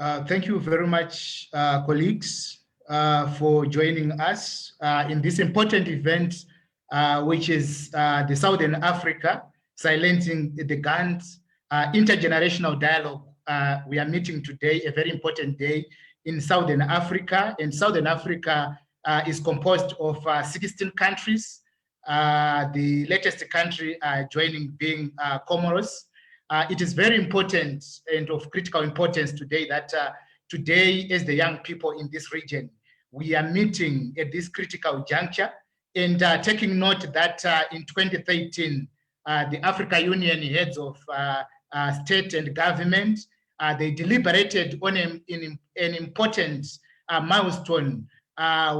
Thank you very much, colleagues, for joining us in this important event, which is the Southern Africa Silencing the Guns Intergenerational Dialogue. We are meeting today, a very important day in Southern Africa. And Southern Africa is composed of 16 countries. The latest country joining being Comoros. It is very important and of critical importance today that today, as the young people in this region, we are meeting at this critical juncture and taking note that in 2013, the Africa Union heads of state and government, they deliberated on an important milestone,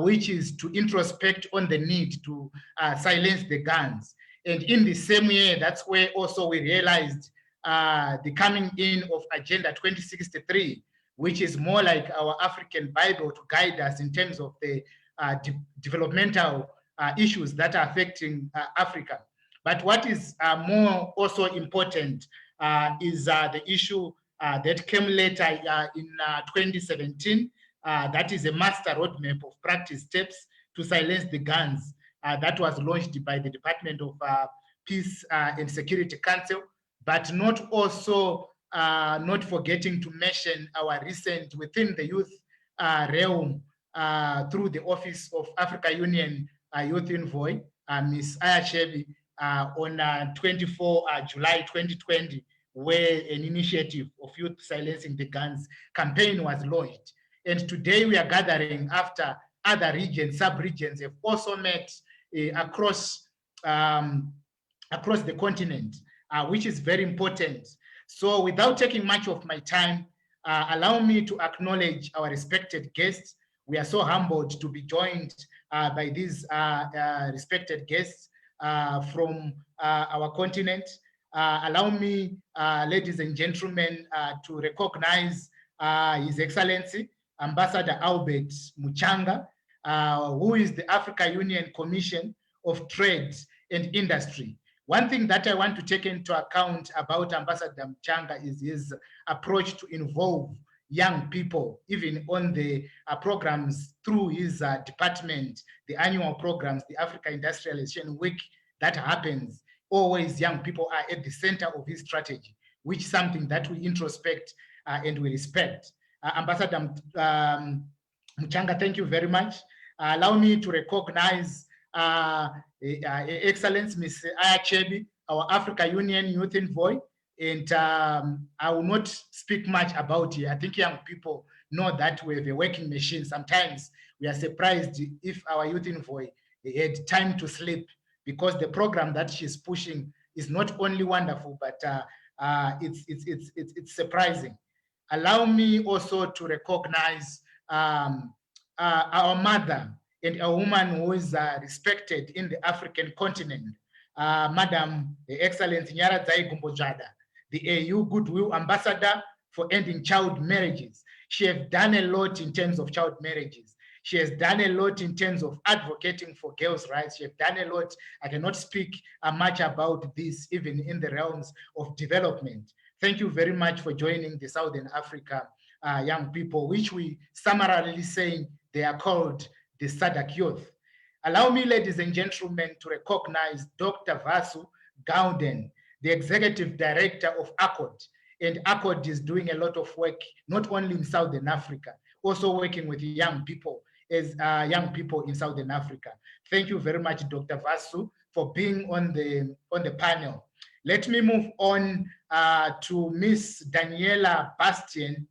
which is to introspect on the need to silence the guns. And in the same year, that's where also we realized the coming in of Agenda 2063, which is more like our African Bible to guide us in terms of the developmental issues that are affecting Africa. But what is more also important is the issue that came later in 2017. That is a master roadmap of practice steps to silence the guns that was launched by the Department of Peace and Security Council, but not also not forgetting to mention our recent within the youth realm through the Office of Africa Union Youth Envoy, Ms. Aya Chebi, on 24 July 2020, where an initiative of Youth Silencing the Guns campaign was launched. And today we are gathering after other regions, sub-regions have also met across the continent, which is very important. So without taking much of my time, allow me to acknowledge our respected guests. We are so humbled to be joined by these respected guests from our continent. Allow me, ladies and gentlemen, to recognize His Excellency, Ambassador Albert Muchanga, who is the Africa Union Commission of Trade and Industry. One thing that I want to take into account about Ambassador Muchanga is his approach to involve young people, even on the programs through his department, the annual programs, the Africa Industrialization Week that happens. Always young people are at the center of his strategy, which is something that we introspect and we respect. Ambassador Muchanga, thank you very much. Allow me to recognize Excellence Ms. Aya Chebi, our Africa Union Youth Envoy, and I will not speak much about it. I think young people know that we have a working machine. Sometimes we are surprised if our Youth Envoy had time to sleep, because the program that she's pushing is not only wonderful, but it's surprising. Allow me also to recognize our mother and a woman who is respected in the African continent, Madam Excellency Nyaradzai Gumbojada, the AU Goodwill Ambassador for Ending Child Marriages. She has done a lot in terms of child marriages. She has done a lot in terms of advocating for girls' rights. She has done a lot. I cannot speak much about this, even in the realms of development. Thank you very much for joining the Southern Africa young people, which we summarily saying they are called the SADC youth. Allow me, ladies and gentlemen, to recognize Dr. Vasu Gauden, the Executive Director of ACORD. And ACORD is doing a lot of work, not only in Southern Africa, also working with young people as young people in Southern Africa. Thank you very much, Dr. Vasu, for being on the panel. Let me move on to Miss Daniela Bastien.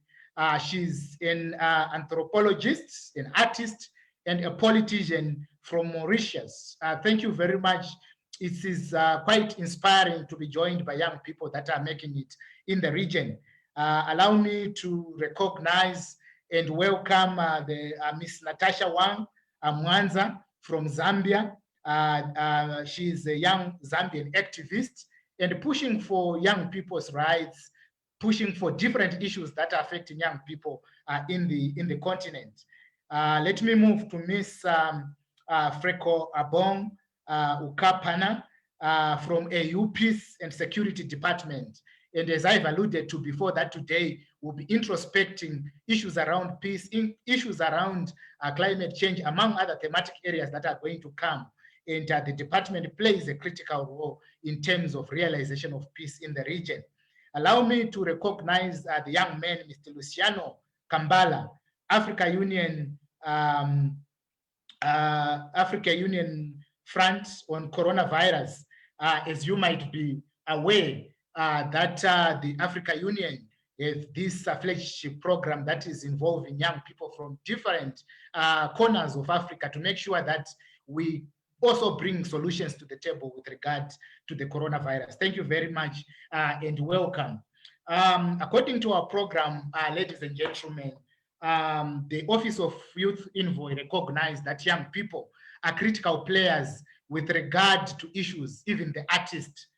She's an anthropologist, an artist, and a politician from Mauritius. Thank you very much. It is quite inspiring to be joined by young people that are making it in the region. Allow me to recognize and welcome Miss Natasha Wang Mwanza from Zambia. She's a young Zambian activist and pushing for young people's rights, pushing for different issues that are affecting young people in the continent. Let me move to Miss Freko Abong Ukapana from AU Peace and Security Department. And as I've alluded to before, that today we'll be introspecting issues around peace, issues around climate change, among other thematic areas that are going to come. And the department plays a critical role in terms of realization of peace in the region. Allow me to recognize the young man, Mr. Luciano Kambala, Africa Union front on coronavirus. As you might be aware, that the Africa Union has this flagship program that is involving young people from different corners of Africa to make sure that we also bring solutions to the table with regard to the coronavirus. Thank you very much and welcome. According to our program, ladies and gentlemen, the Office of Youth Envoy recognized that young people are critical players with regard to issues, even the artists,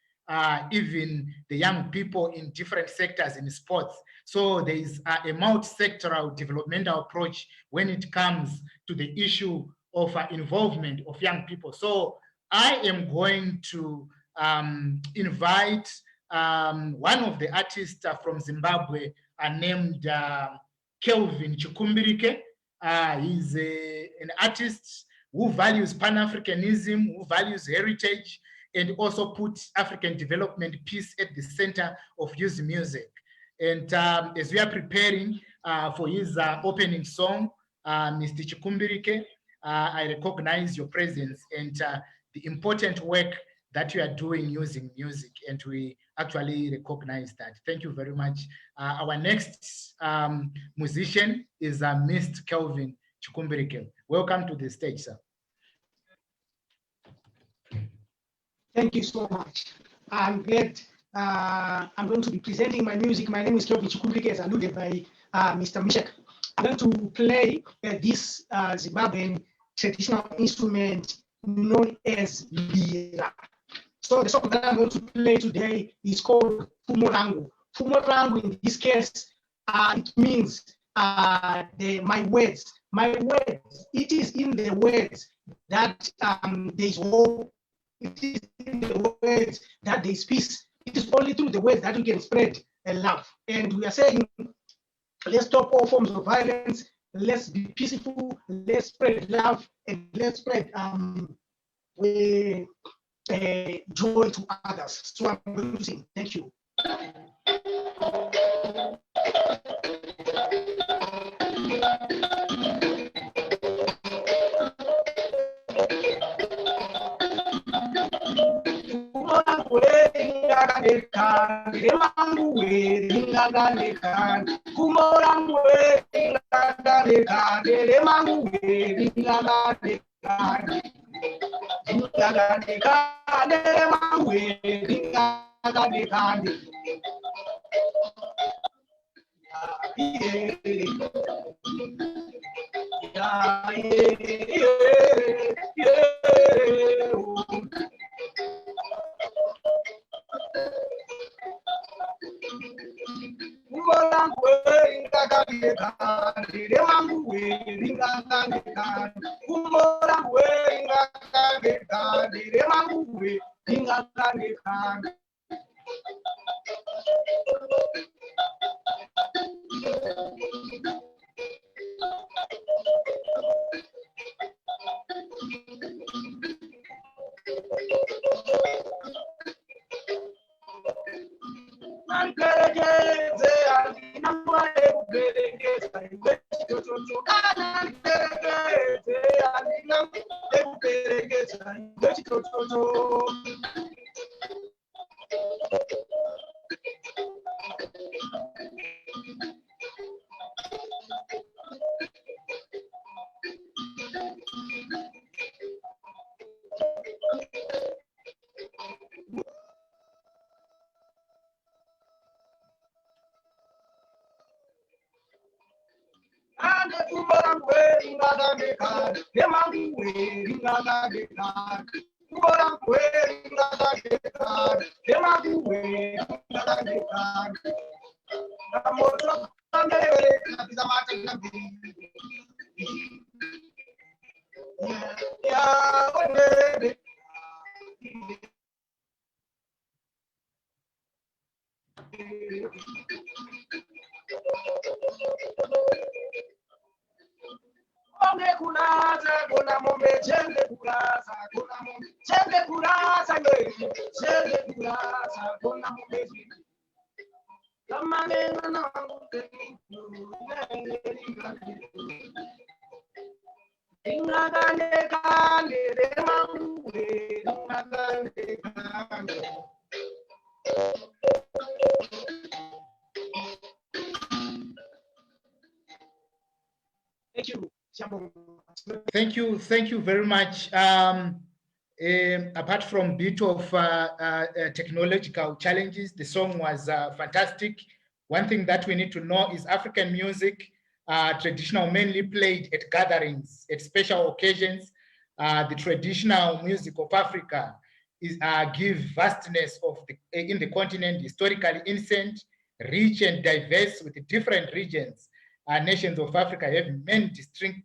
even the young people in different sectors in sports. So there is a multi-sectoral developmental approach when it comes to the issue of involvement of young people. So I am going to invite one of the artists from Zimbabwe named Kelvin Chikumbirike. He's an artist who values Pan-Africanism, who values heritage, and also puts African development peace at the center of his music. And as we are preparing for his opening song, Mr. Chikumbirike, I recognize your presence and the important work that you are doing using music, and we actually recognize that. Thank you very much. Our next musician is Mr. Kelvin Chikumbirike. Welcome to the stage, sir. Thank you so much. I'm glad I'm going to be presenting my music. My name is Kelvin Chikumbirike, as alluded by Mr. Mishek. I'm going to play this Zimbabwean traditional instrument known as lira. So the song that I'm going to play today is called Fumo Rangu. Fumo Rangu in this case, it means my words. My words, it is in the words that there's hope. It is in the words that there's peace. It is only through the words that we can spread love. And we are saying, let's stop all forms of violence. Let's be peaceful. Let's spread love, and let's spread joy to others. So I'm going to sing. Thank you. Thank you. Thank you very much. Apart from a bit of technological challenges, the song was fantastic. One thing that we need to know is African music, traditional, mainly played at gatherings, at special occasions. The traditional music of Africa is give vastness of in the continent, historically innocent, rich and diverse with the different regions. Nations of Africa have many distinct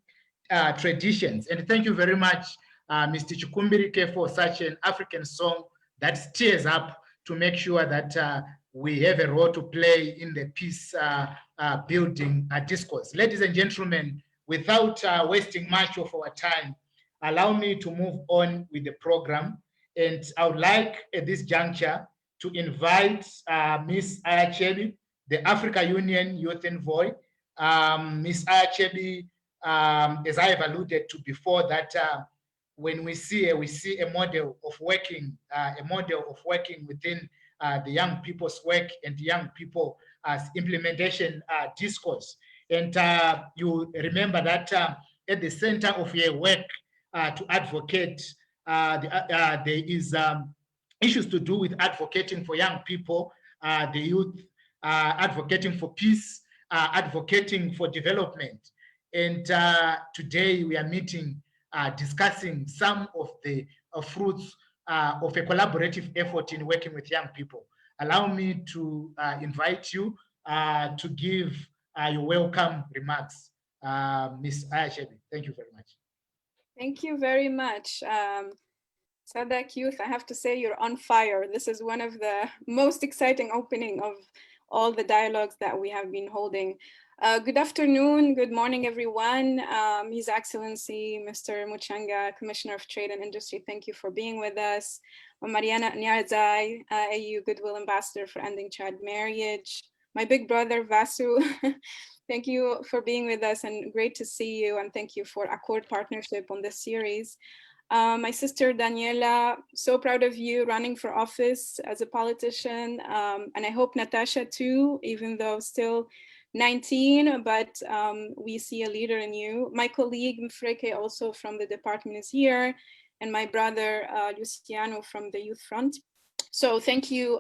traditions. And thank you very much, Mr. Chikumbirike, for such an African song that stirs up to make sure that we have a role to play in the peace building discourse. Ladies and gentlemen, without wasting much of our time, allow me to move on with the program. And I would like at this juncture to invite Ms. Ayachebi, the Africa Union Youth Envoy. Ms. Ayachebi, as I have alluded to before, that when we see a model of working, within the young people's work and young people as implementation discourse. And you remember that at the center of your work to advocate, there is issues to do with advocating for young people, the youth, advocating for peace, advocating for development. And today we are meeting, discussing some of the fruits of a collaborative effort in working with young people. Allow me to invite you to give your welcome remarks. Ms. Ayachebi, thank you very much. Thank you very much. SADC Youth, I have to say you're on fire. This is one of the most exciting opening of all the dialogues that we have been holding. Good afternoon, good morning, everyone. His Excellency, Mr. Muchanga, Commissioner of Trade and Industry, thank you for being with us. Mariana Nyadzai, AU Goodwill Ambassador for Ending Child Marriage. My big brother, Vasu, thank you for being with us and great to see you, and thank you for Accord Partnership on this series. My sister Daniela, so proud of you running for office as a politician, and I hope Natasha too, even though still 19, but we see a leader in you. My colleague Mfreke also from the department is here, and my brother Luciano from the Youth Front. So thank you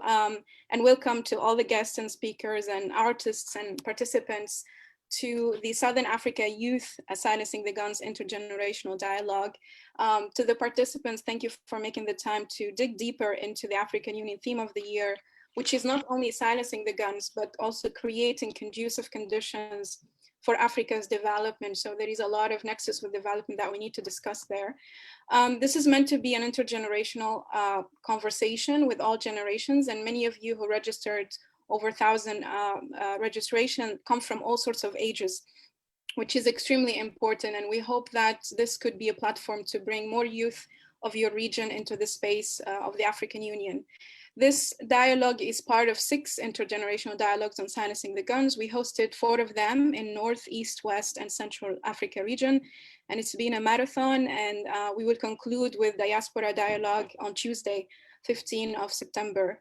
and welcome to all the guests and speakers and artists and participants to the Southern Africa Youth Silencing the Guns Intergenerational Dialogue. To the participants, thank you for making the time to dig deeper into the African Union theme of the year, which is not only silencing the guns, but also creating conducive conditions for Africa's development. So there is a lot of nexus with development that we need to discuss there. This is meant to be an intergenerational conversation with all generations, and many of you who registered over 1,000 registration come from all sorts of ages, which is extremely important. And we hope that this could be a platform to bring more youth of your region into the space of the African Union. This dialogue is part of 6 intergenerational dialogues on silencing the guns. We hosted 4 of them in North, East, West, and Central Africa region. And it's been a marathon, and we will conclude with Diaspora Dialogue on Tuesday, 15 of September.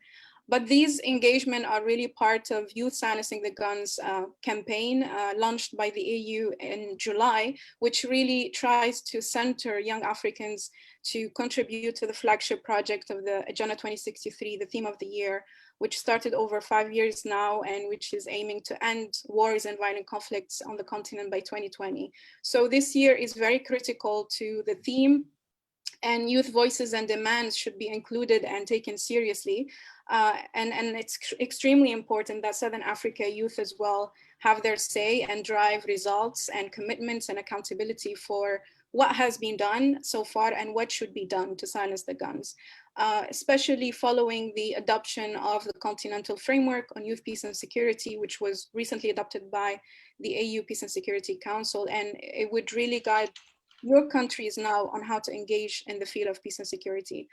But these engagements are really part of Youth Silencing the Guns campaign launched by the EU in July, which really tries to center young Africans to contribute to the flagship project of the Agenda 2063, the theme of the year, which started over 5 years now and which is aiming to end wars and violent conflicts on the continent by 2020. So this year is very critical to the theme, and youth voices and demands should be included and taken seriously. And it's extremely important that Southern Africa youth as well have their say and drive results and commitments and accountability for what has been done so far and what should be done to silence the guns, especially following the adoption of the Continental Framework on Youth, Peace and Security, which was recently adopted by the AU Peace and Security Council, and it would really guide your countries now on how to engage in the field of peace and security.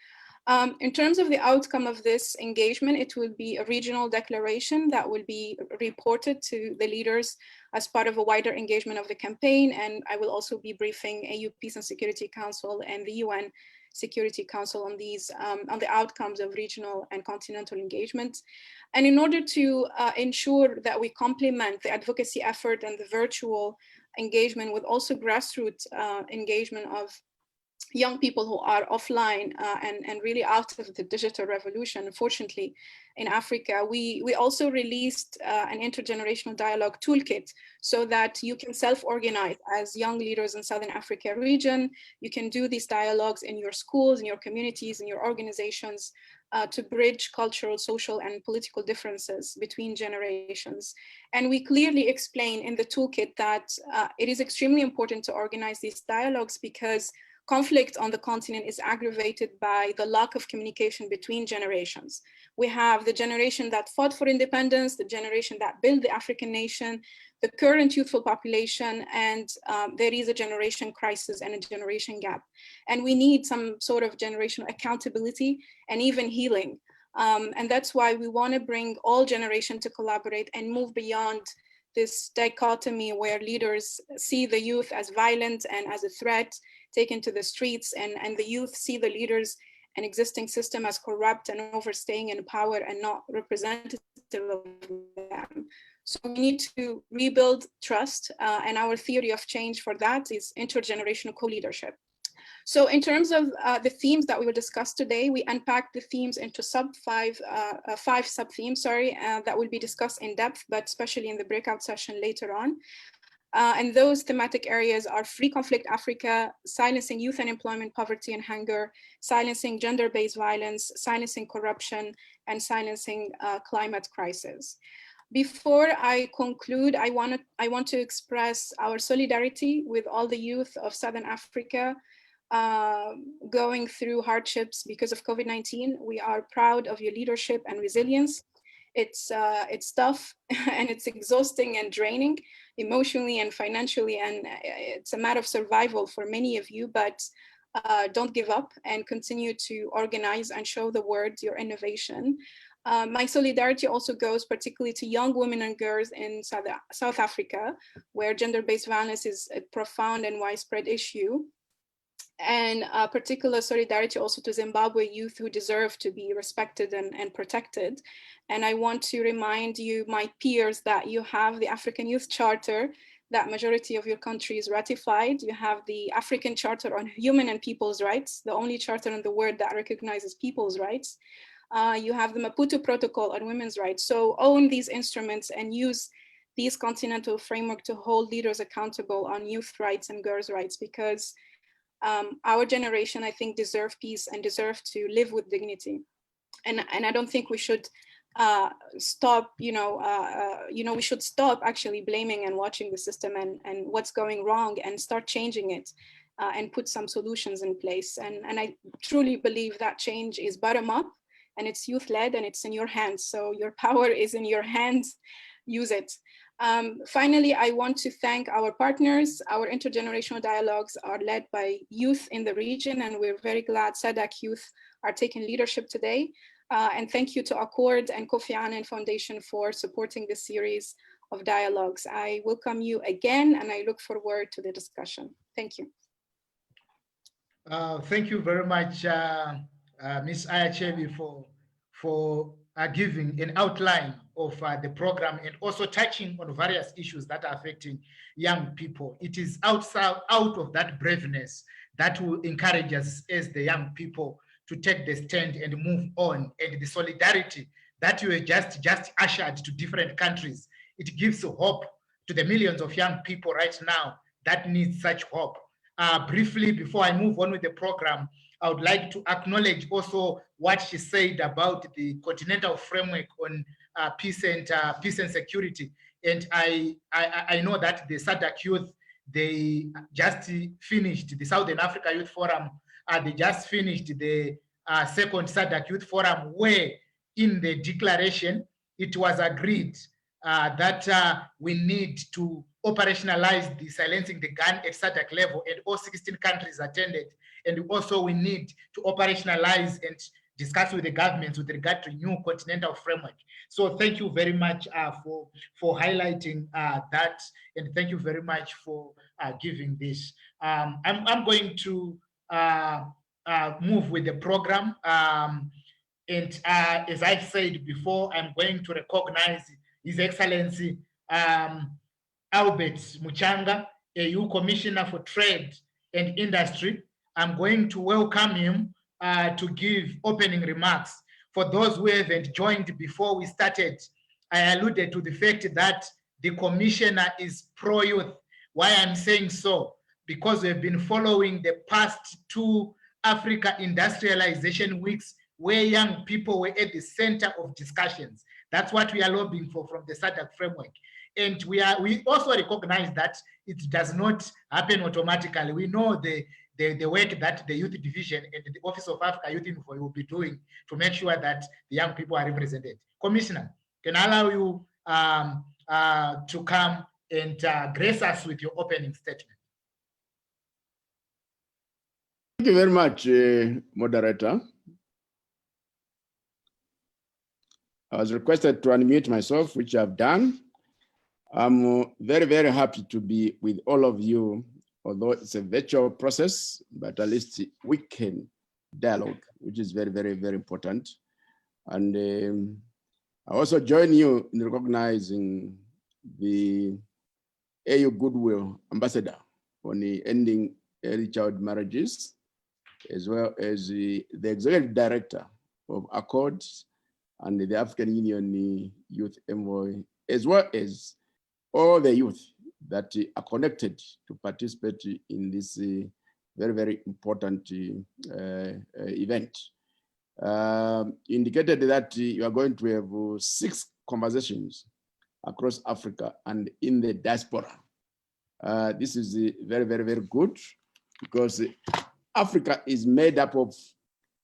In terms of the outcome of this engagement, it will be a regional declaration that will be reported to the leaders as part of a wider engagement of the campaign. And I will also be briefing AU Peace and Security Council and the UN Security Council on these, on the outcomes of regional and continental engagement. And in order to ensure that we complement the advocacy effort and the virtual engagement with also grassroots engagement of young people who are offline and really out of the digital revolution, unfortunately, in Africa, we also released an intergenerational dialogue toolkit so that you can self-organize as young leaders in Southern Africa region. You can do these dialogues in your schools, in your communities, in your organizations to bridge cultural, social, and political differences between generations. And we clearly explain in the toolkit that it is extremely important to organize these dialogues because conflict on the continent is aggravated by the lack of communication between generations. We have the generation that fought for independence, the generation that built the African nation, the current youthful population, and there is a generation crisis and a generation gap. And we need some sort of generational accountability and even healing. And that's why we want to bring all generations to collaborate and move beyond this dichotomy where leaders see the youth as violent and as a threat, taken to the streets, and the youth see the leaders and existing system as corrupt and overstaying in power and not representative of them. So we need to rebuild trust, and our theory of change for that is intergenerational co-leadership. So in terms of the themes that we will discuss today, we unpacked the themes into five sub-themes, that will be discussed in depth, but especially in the breakout session later on. And those thematic areas are free conflict Africa, silencing youth unemployment, poverty and hunger, silencing gender-based violence, silencing corruption, and silencing climate crisis. Before I conclude, I want to express our solidarity with all the youth of Southern Africa going through hardships because of COVID-19. We are proud of your leadership and resilience. It's tough and it's exhausting and draining emotionally and financially, and it's a matter of survival for many of you, but don't give up and continue to organize and show the world your innovation. My solidarity also goes particularly to young women and girls in South Africa, where gender-based violence is a profound and widespread issue. And particular solidarity also to Zimbabwe youth who deserve to be respected and protected. And I want to remind you, my peers, that you have the African Youth Charter that majority of your countries ratified. You have the African Charter on Human and People's Rights, the only charter in the world that recognizes people's rights. You have the Maputo Protocol on women's rights. So own these instruments and use these continental framework to hold leaders accountable on youth rights and girls' rights, because our generation, I think, deserve peace and deserve to live with dignity. And I don't think we should stop, we should stop actually blaming and watching the system and what's going wrong and start changing it and put some solutions in place. And I truly believe that change is bottom up and it's youth-led and it's in your hands. So your power is in your hands, use it. Finally, I want to thank our partners. Our intergenerational dialogues are led by youth in the region, and we're very glad SADC Youth are taking leadership today. And thank you to Accord and Kofi Annan Foundation for supporting this series of dialogues. I welcome you again, and I look forward to the discussion. Thank you. Thank you very much, Ms. Ayachebi, for giving an outline of the program and also touching on various issues that are affecting young people. It is out of that braveness that will encourage us as the young people to take the stand and move on, and the solidarity that you just ushered to different countries. It gives hope to the millions of young people right now that need such hope. Briefly, before I move on with the program, I would like to acknowledge also what she said about the continental framework on peace and security. And I know that the SADC Youth, they just finished the Southern Africa Youth Forum. They just finished the second SADC Youth Forum, where in the declaration, it was agreed that we need to operationalize the silencing the gun at SADC level, and all 16 countries attended. And also we need to operationalize and discuss with the governments with regard to new continental framework. So thank you very much for highlighting that, and thank you very much for giving this. I'm going to move with the program. And as I said before, I'm going to recognize His Excellency Albert Muchanga, AU Commissioner for Trade and Industry. I'm going to welcome him to give opening remarks. For those who haven't joined before we started, I alluded to the fact that the commissioner is pro-youth. Why I'm saying so? Because we've been following the past 2 Africa Industrialization Weeks where young people were at the center of discussions. That's what we are lobbying for from the SADC framework. And we also recognize that it does not happen automatically. We know the work that the Youth Division and the Office of Africa Youth Envoy will be doing to make sure that the young people are represented. Commissioner, can I allow you to come and grace us with your opening statement? Thank you very much, moderator. I was requested to unmute myself, which I've done. I'm very, very happy to be with all of you, although it's a virtual process, but at least we can dialogue, which is very, very, very important. And I also join you in recognizing the AU Goodwill Ambassador on the ending early child marriages, as well as the Executive Director of Accords and the African Union Youth Envoy, as well as all the youth that are connected to participate in this very, very important event. Indicated that you are going to have 6 conversations across Africa and in the diaspora. This is very, very, very good, because Africa is made up of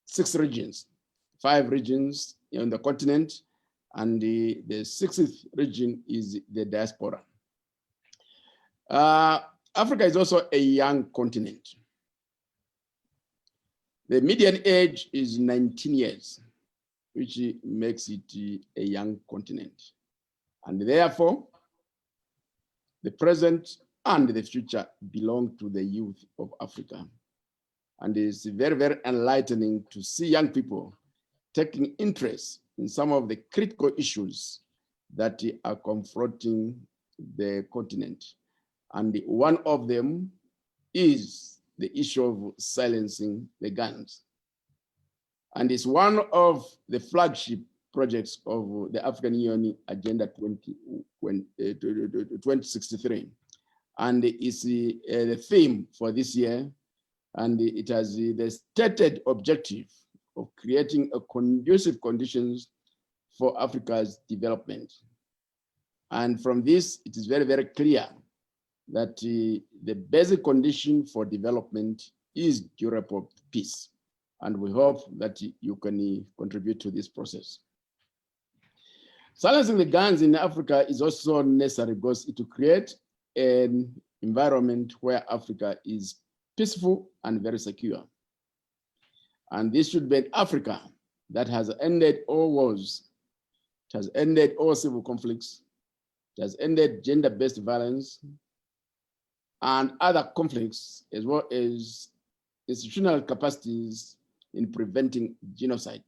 6 regions, 5 regions on the continent, and the 6th region is the diaspora. Africa is also a young continent. The median age is 19 years, which makes it a young continent. And therefore, the present and the future belong to the youth of Africa. And it's very, very enlightening to see young people taking interest in some of the critical issues that are confronting the continent. And one of them is the issue of silencing the guns. And it's one of the flagship projects of the African Union Agenda 2063. And it's the theme for this year. And it has the stated objective of creating a conducive conditions for Africa's development. And from this, it is very, very clear that the basic condition for development is durable peace. And we hope that you can contribute to this process. Silencing the guns in Africa is also necessary because it will create an environment where Africa is peaceful and very secure. And this should be an Africa that has ended all wars, it has ended all civil conflicts, it has ended gender-based violence and other conflicts, as well as institutional capacities in preventing genocide.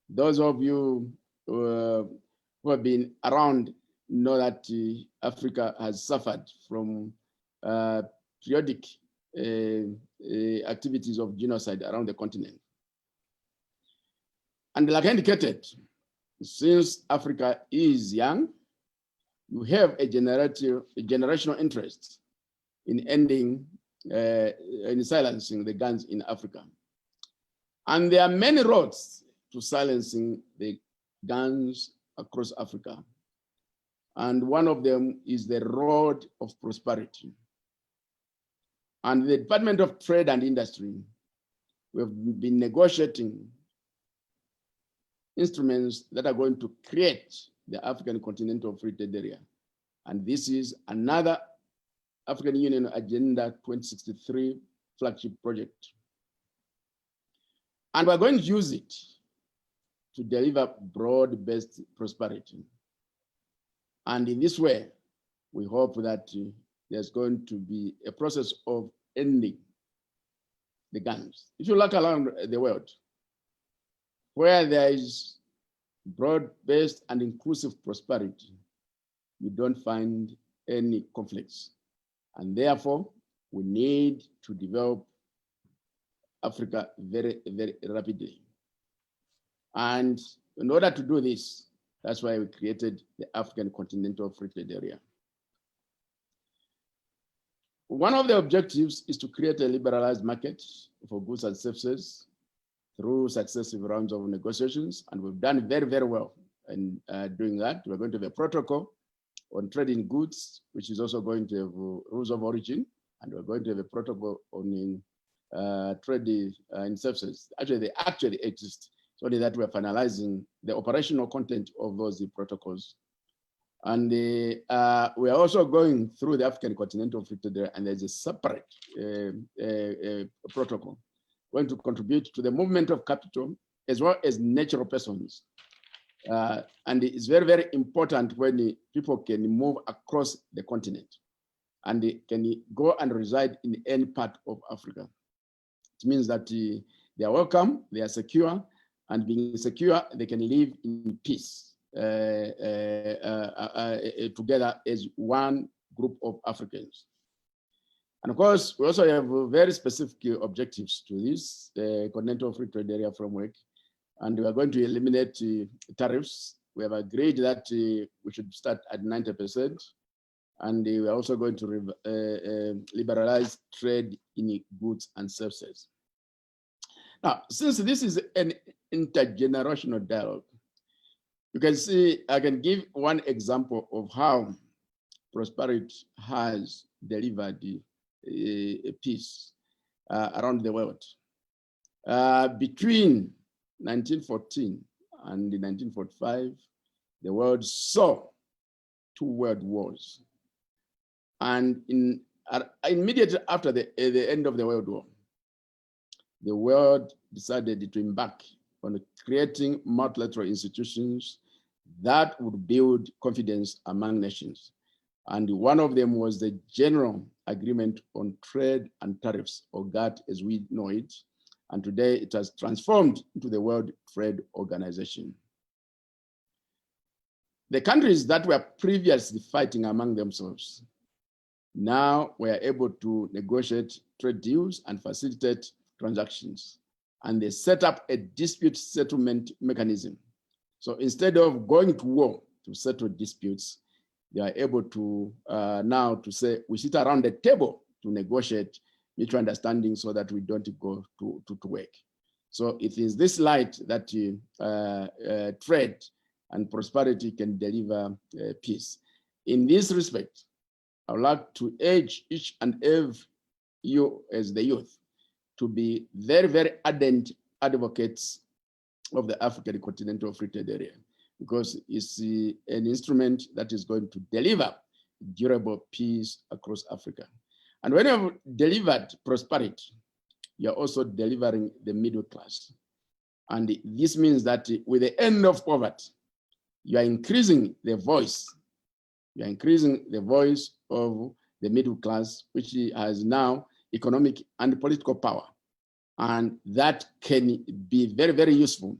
Those of you who have been around know that Africa has suffered from periodic activities of genocide around the continent. And like I indicated, since Africa is young, you have a generational interest in ending in silencing the guns in Africa. And there are many roads to silencing the guns across Africa. And one of them is the road of prosperity. And the Department of Trade and Industry, we have been negotiating instruments that are going to create the African Continental Free Trade Area. And this is another African Union Agenda 2063 flagship project. And we're going to use it to deliver broad-based prosperity. And in this way, we hope that there's going to be a process of ending the guns. If you look around the world, where there is broad-based and inclusive prosperity, you don't find any conflicts. And therefore, we need to develop Africa very, very rapidly. And in order to do this, that's why we created the African Continental Free Trade Area. One of the objectives is to create a liberalized market for goods and services through successive rounds of negotiations. And we've done very, very well in doing that. We're going to have a protocol on trade in goods, which is also going to have rules of origin. And we're going to have a protocol on trade in services. Actually, they actually exist. It's only that we're finalizing the operational content of those protocols. And we are also going through the African Continental Free Trade Area, and there's a separate protocol going to contribute to the movement of capital as well as natural persons. And it's very, very important when people can move across the continent and they can go and reside in any part of Africa. It means that they are welcome, they are secure, and being secure, they can live in peace together as one group of Africans. And of course, we also have very specific objectives to this Continental Free Trade Area framework. And we are going to eliminate tariffs. We have agreed that we should start at 90%. And we are also going to liberalize trade in goods and services. Now, since this is an intergenerational dialogue, you can see, I can give one example of how prosperity has delivered a peace around the world. Between 1914 and 1945, the world saw 2 world wars. And immediately after the end of the World War, the world decided to embark on creating multilateral institutions that would build confidence among nations. And one of them was the General Agreement on Trade and Tariffs, or GATT as we know it. And today it has transformed into the World Trade Organization. The countries that were previously fighting among themselves now were able to negotiate trade deals and facilitate transactions. And they set up a dispute settlement mechanism. So instead of going to war to settle disputes, they are able to now to say, we sit around the table to negotiate mutual understanding so that we don't go to work. So it is this light that trade and prosperity can deliver peace. In this respect, I would like to urge each and every you as the youth to be very, very ardent advocates of the African Continental Free Trade Area, because it's an instrument that is going to deliver durable peace across Africa. And when you've delivered prosperity, you're also delivering the middle class. And this means that with the end of poverty, you are increasing the voice. You are increasing the voice of the middle class, which has now economic and political power. And that can be very, very useful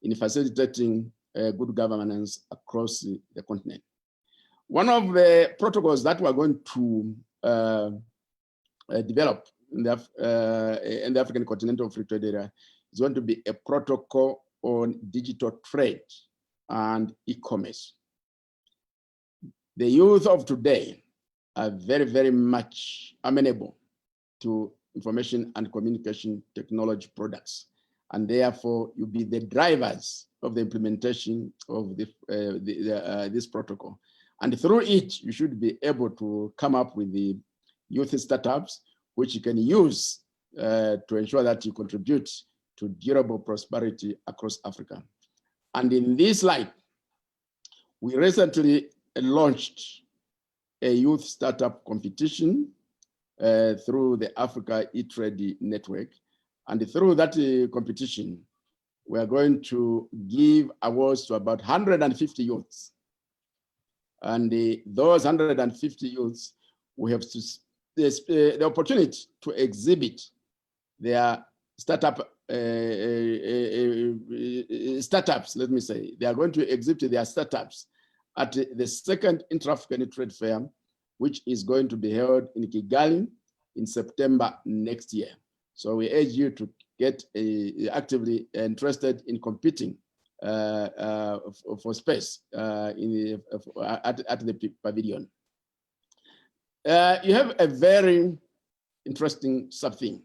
in facilitating good governance across the continent. One of the protocols that we're going to develop in the African Continental Free Trade Area is going to be a protocol on digital trade and e-commerce. The youth of today are very, very much amenable to information and communication technology products. And therefore, you'll be the drivers of the implementation of this protocol. And through it, you should be able to come up with the youth startups, which you can use to ensure that you contribute to durable prosperity across Africa. And in this light, We recently launched a youth startup competition through the Africa E-Trade Network. And through that competition, we are going to give awards to about 150 youths. And those 150 youths, we have the opportunity to exhibit their startups, let me say. They are going to exhibit their startups at the second Intra-African Trade Fair, which is going to be held in Kigali in September next year. So we urge you to get actively interested in competing for space at the pavilion. You have a very interesting sub-theme,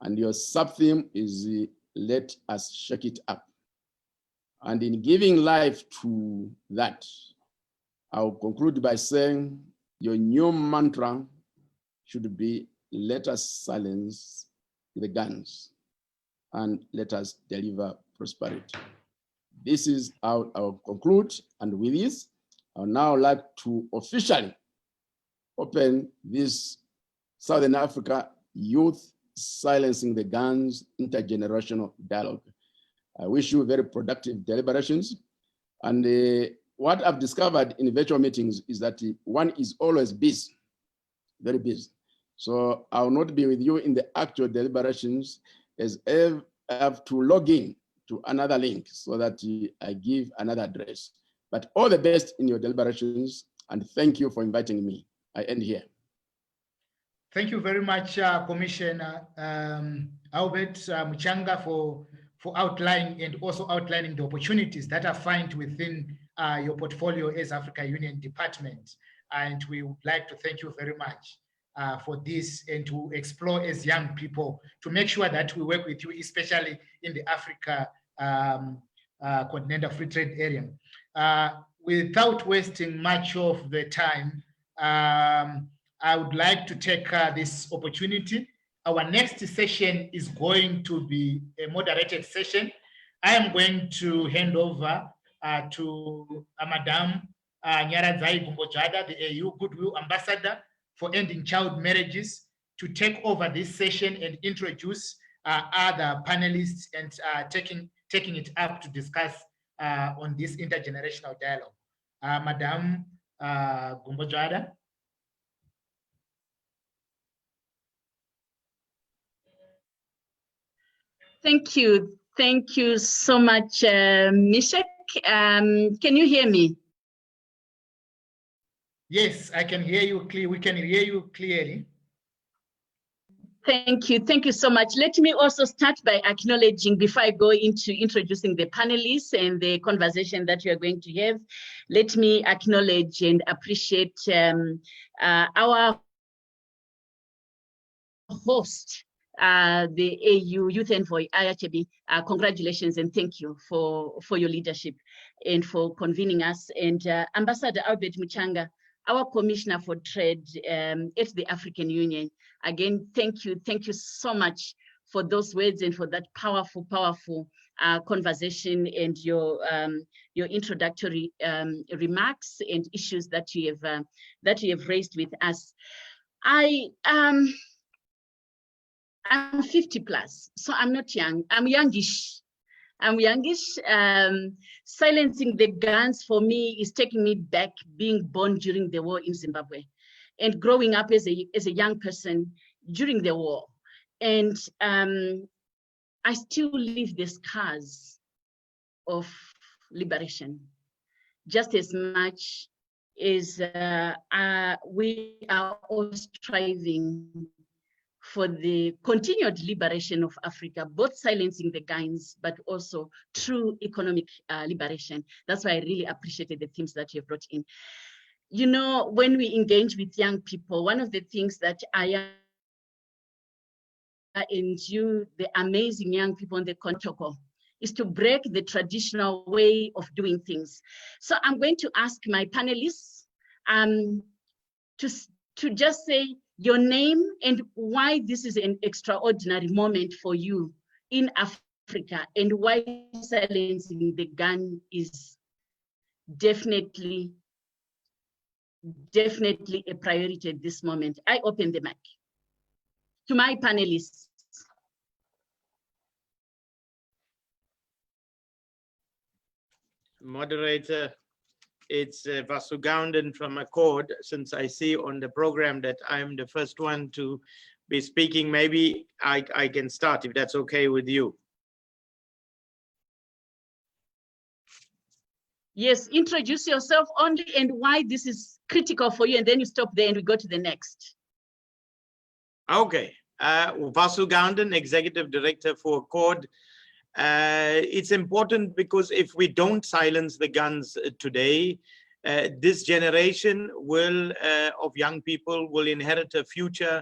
and your sub-theme is let us shake it up. And in giving life to that, I'll conclude by saying your new mantra should be, let us silence the guns and let us deliver prosperity. This is how I'll conclude. And with this, I would now like to officially open this Southern Africa Youth Silencing the Guns Intergenerational Dialogue. I wish you very productive deliberations. And what I've discovered in virtual meetings is that one is always busy, very busy. So I will not be with you in the actual deliberations, as I have to log in to another link so that I give another address. But all the best in your deliberations, and thank you for inviting me. I end here. Thank you very much, Commissioner Albert Muchanga, for outlining and also outlining the opportunities that are found within your portfolio as Africa Union Department. And we would like to thank you very much for this, and to explore as young people to make sure that we work with you, especially in the Africa Continental Free Trade Area. Without wasting much of the time, I would like to take this opportunity. Our next session is going to be a moderated session. I am going to hand over to Madam Nyaradzai Gumbojada, the AU Goodwill Ambassador for Ending Child Marriages, to take over this session and introduce other panelists and taking it up to discuss on this intergenerational dialogue. Madam Gumbojada. Thank you. Thank you so much, Mishek. Can you hear me? Yes, I can hear you clearly. We can hear you clearly. Thank you. Thank you so much. Let me also start by acknowledging, before I go into introducing the panelists and the conversation that we are going to have, let me acknowledge and appreciate our host, the AU Youth Envoy, Ayachebi. Congratulations and thank you for your leadership and for convening us. And Ambassador Albert Muchanga, our Commissioner for Trade at the African Union. Again, thank you so much for those words and for that powerful conversation and your introductory remarks and issues that you have raised with us. I'm 50 plus, so I'm not young. I'm youngish. Silencing the guns for me is taking me back, being born during the war in Zimbabwe and growing up as a young person during the war. And I still live the scars of liberation, just as much as we are all striving for the continued liberation of Africa, both silencing the guns, but also true economic liberation. That's why I really appreciated the themes that you have brought in. You know, when we engage with young people, one of the things that I and you, the amazing young people in the Kontoko, is to break the traditional way of doing things. So I'm going to ask my panelists to just say your name and why this is an extraordinary moment for you in Africa and why silencing the gun is definitely a priority at this moment. I open the mic to my panelists. Moderator, it's Vasu Gownden from Accord. Since I see on the program that I'm the first one to be speaking, maybe I can start if that's okay with you. Yes, introduce yourself only and why this is critical for you, and then you stop there and we go to the next. Okay, Vasu Gownden, Executive Director for Accord. It's important because if we don't silence the guns today, this generation of young people will inherit a future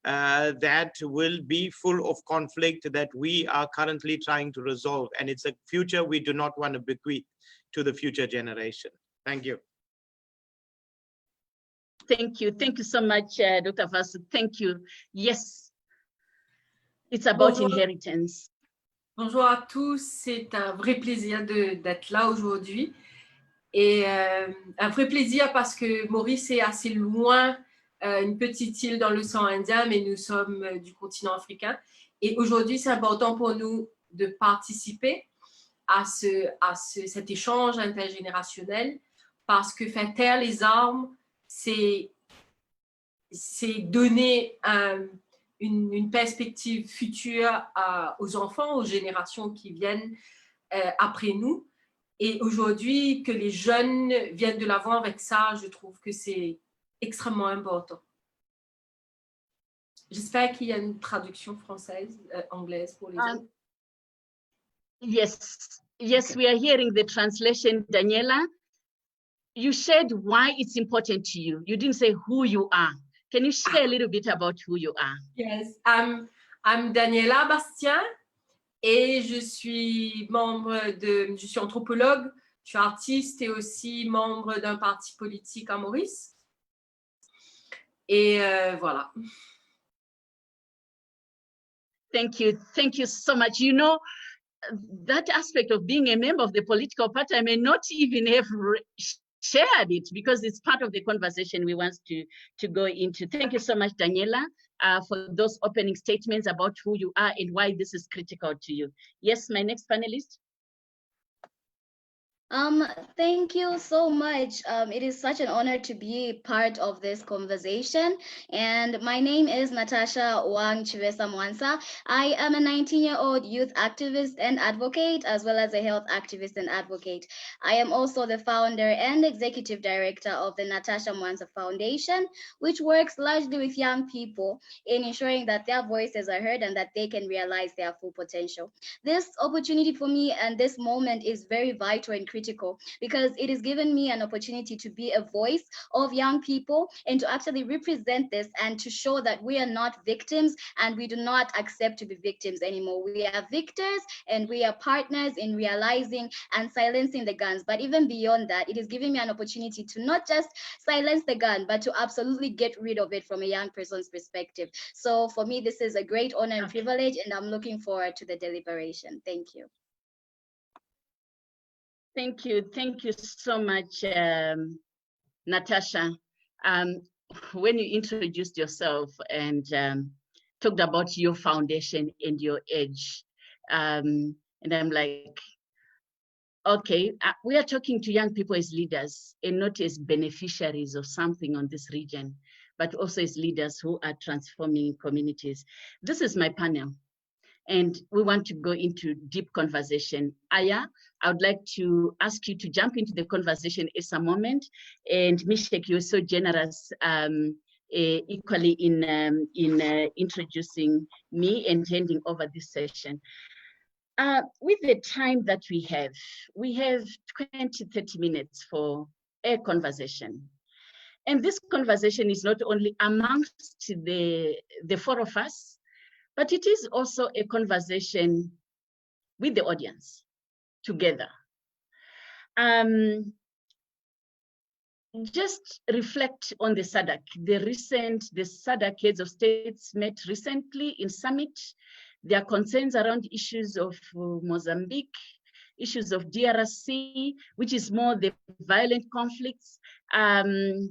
that will be full of conflict that we are currently trying to resolve. And it's a future we do not want to bequeath to the future generation. Thank you. Thank you. Thank you so much, Dr. Vasu. Thank you. Yes, it's about inheritance. Bonjour à tous, c'est un vrai plaisir d'être là aujourd'hui. Et un vrai plaisir parce que Maurice est assez loin, une petite île dans l'océan Indien, mais nous sommes du continent africain. Et aujourd'hui, c'est important pour nous de participer à cet échange intergénérationnel parce que faire taire les armes, c'est donner une perspective future aux enfants, aux générations qui viennent après nous. Et aujourd'hui, que les jeunes viennent de l'avant avec ça, je trouve que c'est extrêmement important. J'espère qu'il y a une traduction française, anglaise pour les autres. Yes, we are hearing the translation, Daniela. You shared why it's important to you. You didn't say who you are. Can you share a little bit about who you are? Yes, I'm Daniela Bastien et je suis je suis anthropologue, je suis artiste et aussi membre d'un parti politique à Maurice. Et voilà. Thank you so much. You know, that aspect of being a member of the political party, I may not even have shared it because it's part of the conversation we want to go into. Thank you so much, Daniela, for those opening statements about who you are and why this is critical to you. Yes, my next panelist. Thank you so much. It is such an honor to be part of this conversation. And my name is Natasha Wang Chivesa Mwansa. I am a 19-year-old youth activist and advocate, as well as a health activist and advocate. I am also the founder and executive director of the Natasha Mwansa Foundation, which works largely with young people in ensuring that their voices are heard and that they can realize their full potential. This opportunity for me and this moment is very vital and critical because it has given me an opportunity to be a voice of young people and to actually represent this and to show that we are not victims and we do not accept to be victims anymore. We are victors and we are partners in realizing and silencing the guns. But even beyond that, it is giving me an opportunity to not just silence the gun, but to absolutely get rid of it from a young person's perspective. So for me, this is a great honor and privilege, and I'm looking forward to the deliberation. Thank you. Thank you so much, Natasha. When you introduced yourself and talked about your foundation and your age, and I'm like, okay, we are talking to young people as leaders and not as beneficiaries of something on this region, but also as leaders who are transforming communities. This is my panel. And we want to go into deep conversation. Aya, I would like to ask you to jump into the conversation in a moment. And Mishek, you're so generous equally in introducing me and handing over this session. With the time that we have 20, 30 minutes for a conversation. And this conversation is not only amongst the four of us, but it is also a conversation with the audience together. Just reflect on the SADC. The SADC heads of states met recently in summit. Their concerns around issues of Mozambique, issues of DRC, which is more the violent conflicts. And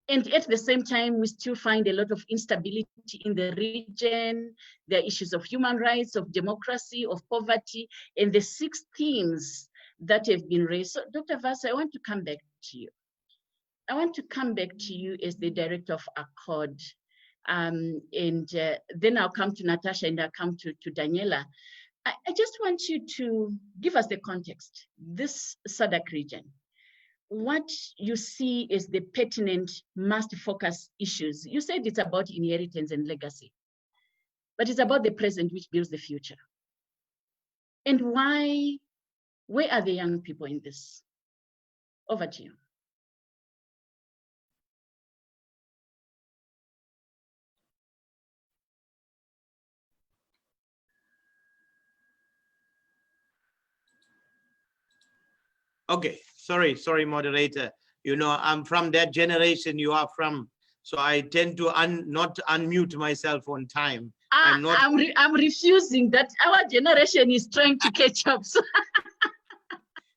at the same time, we still find a lot of instability in the region. There are issues of human rights, of democracy, of poverty, and the 6 themes that have been raised. So, Dr. Vasa, I want to come back to you. I want to come back to you as the director of Accord. Then I'll come to Natasha and I'll come to Daniela. I just want you to give us the context, this SADC region. What you see is the pertinent must focus issues. You said it's about inheritance and legacy, but it's about the present which builds the future. And why, where are the young people in this? Over to you. Okay, sorry, moderator. You know, I'm from that generation you are from, so I tend to not unmute myself on time. I'm refusing that. Our generation is trying to catch up. So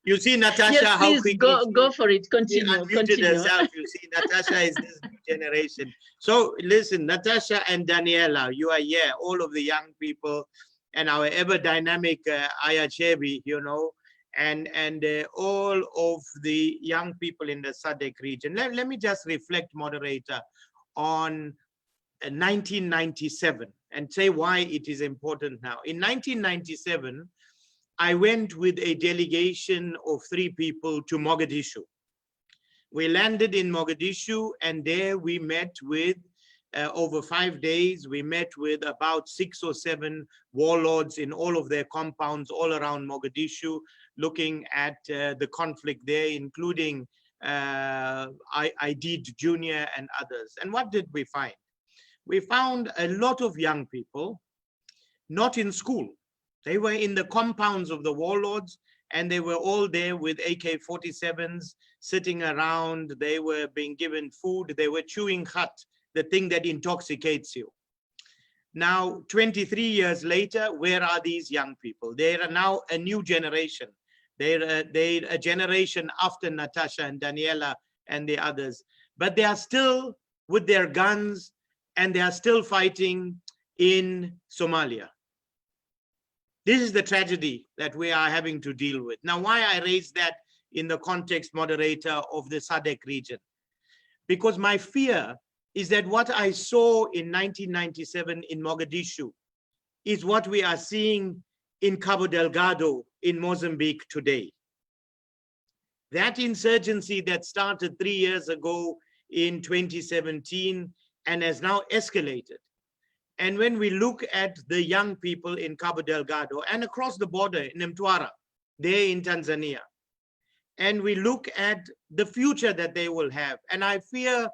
you see, Natasha, yes, how please quickly go for it. Continue. Herself. You see, Natasha is this new generation. So listen, Natasha and Daniela, you are here, all of the young people, and our ever dynamic Ayachebi, you know, and all of the young people in the SADC region. Let me just reflect, moderator, on 1997 and say why it is important now. In 1997, I went with a delegation of 3 people to Mogadishu. We landed in Mogadishu, and there we met with, over 5 days, we met with about 6 or 7 warlords in all of their compounds all around Mogadishu, looking at the conflict there, including Aidid Jr. and others. And what did we find? We found a lot of young people not in school. They were in the compounds of the warlords, and they were all there with AK-47s sitting around. They were being given food. They were chewing khat, the thing that intoxicates you. Now, 23 years later, where are these young people? They are now a new generation. They're a generation after Natasha and Daniela and the others. But they are still with their guns, and they are still fighting in Somalia. This is the tragedy that we are having to deal with. Now, why I raise that in the context, moderator, of the SADC region? Because my fear is that what I saw in 1997 in Mogadishu is what we are seeing in Cabo Delgado in Mozambique today. That insurgency that started 3 years ago in 2017 and has now escalated. And when we look at the young people in Cabo Delgado and across the border in Mtwara, there in Tanzania, and we look at the future that they will have, and I fear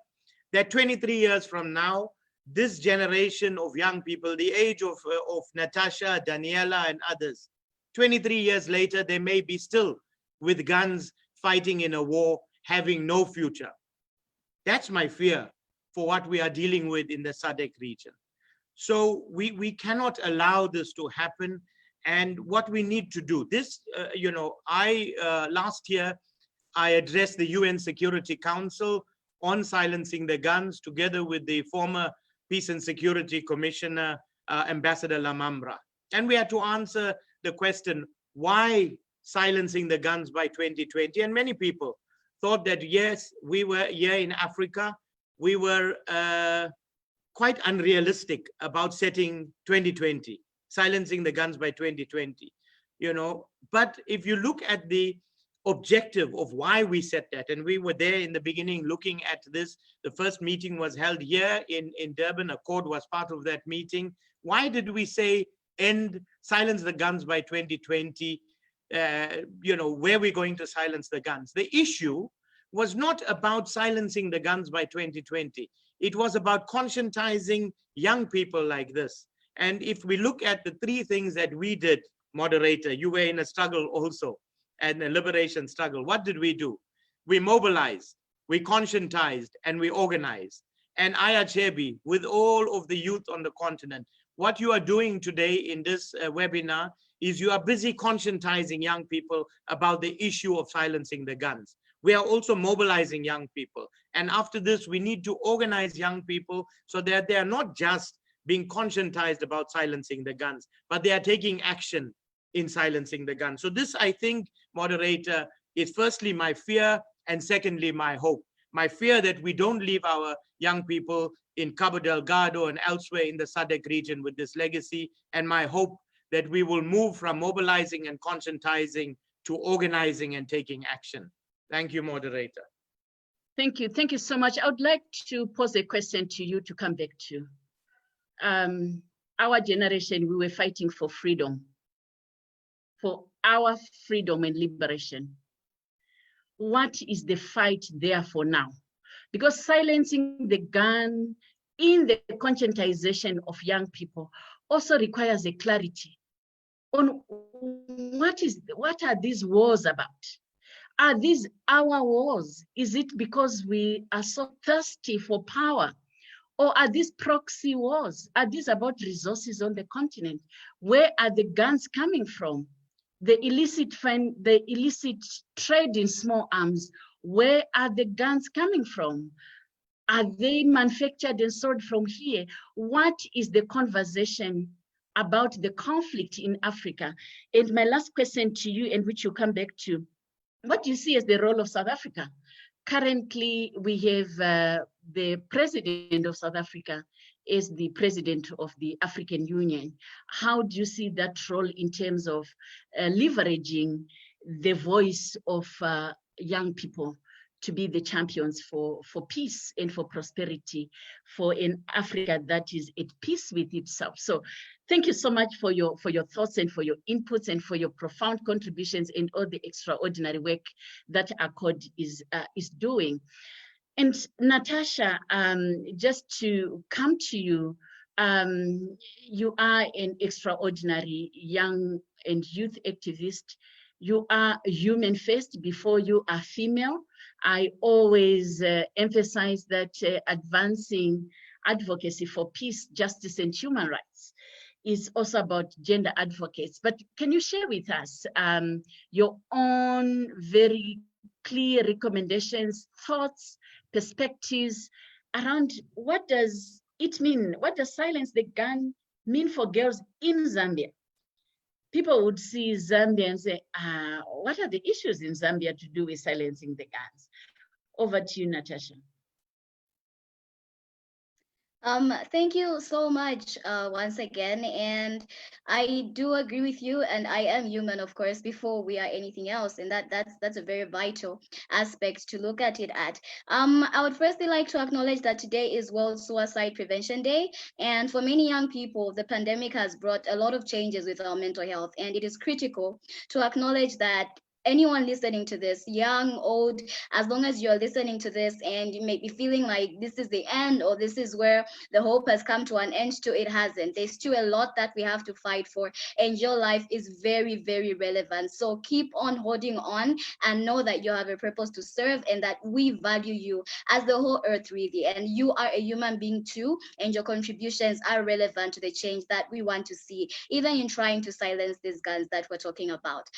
that 23 years from now, this generation of young people, the age of Natasha, Daniela, and others, 23 years later, they may be still with guns fighting in a war, having no future. That's my fear for what we are dealing with in the SADC region. So we cannot allow this to happen. And what we need to do, this, you know, last year, I addressed the UN Security Council on silencing the guns together with the former Peace and Security Commissioner, Ambassador Lamambra. And we had to answer the question, why silencing the guns by 2020? And many people thought that, yes, we were here in Africa, we were quite unrealistic about setting 2020, silencing the guns by 2020, you know. But if you look at the objective of why we set that, and we were there in the beginning looking at this, the first meeting was held here in Durban, Accord was part of that meeting. Why did we say silence the guns by 2020? You know, where we're going to silence the guns. The issue was not about silencing the guns by 2020. It was about conscientizing young people like this. And if we look at the 3 things that we did, moderator, you were in a struggle also, and a liberation struggle. What did we do? We mobilized, we conscientized, and we organized. and Ayachebi, with all of the youth on the continent. What you are doing today in this webinar is you are busy conscientizing young people about the issue of silencing the guns. We are also mobilizing young people. And after this, we need to organize young people so that they are not just being conscientized about silencing the guns, but they are taking action in silencing the guns. So this, I think, moderator, is firstly my fear, and secondly, my hope. My fear that we don't leave our young people in Cabo Delgado and elsewhere in the SADC region with this legacy, and my hope that we will move from mobilizing and conscientizing to organizing and taking action. Thank you, moderator. Thank you. Thank you so much. I would like to pose a question to you to come back to. Our generation, we were fighting for freedom, for our freedom and liberation. What is the fight there for now? Because silencing the gun in the conscientization of young people also requires a clarity on what are these wars about? Are these our wars? Is it because we are so thirsty for power? Or are these proxy wars? Are these about resources on the continent? Where are the guns coming from? The illicit trade in small arms, where are the guns coming from? Are they manufactured and sold from here? What is the conversation about the conflict in Africa? And my last question to you, and which you come back to, what do you see as the role of South Africa? Currently, we have the president of South Africa is the president of the African Union. How do you see that role in terms of leveraging the voice of young people to be the champions for peace and for prosperity, for an Africa that is at peace with itself? So thank you so much for your thoughts and for your inputs and for your profound contributions and all the extraordinary work that ACORD is doing. And Natasha, just to come to you, you are an extraordinary young and youth activist. You are human first before you are female. I always emphasize that advancing advocacy for peace, justice, and human rights is also about gender advocates. But can you share with us your own very clear recommendations, thoughts, perspectives around what does it mean? What does silence the gun mean for girls in Zambia? People would see Zambia and say, what are the issues in Zambia to do with silencing the guns? Over to you, Natasha. Thank you so much once again, and I do agree with you, and I am human, of course, before we are anything else, and that's a very vital aspect to look at it at. I would firstly like to acknowledge that today is World Suicide Prevention Day, and for many young people, the pandemic has brought a lot of changes with our mental health, and it is critical to acknowledge that anyone listening to this, young, old, as long as you're listening to this and you may be feeling like this is the end or this is where the hope has come to an end, it hasn't. There's still a lot that we have to fight for, and your life is very, very relevant. So keep on holding on and know that you have a purpose to serve and that we value you as the whole earth really, and you are a human being too, and your contributions are relevant to the change that we want to see, even in trying to silence these guns that we're talking about.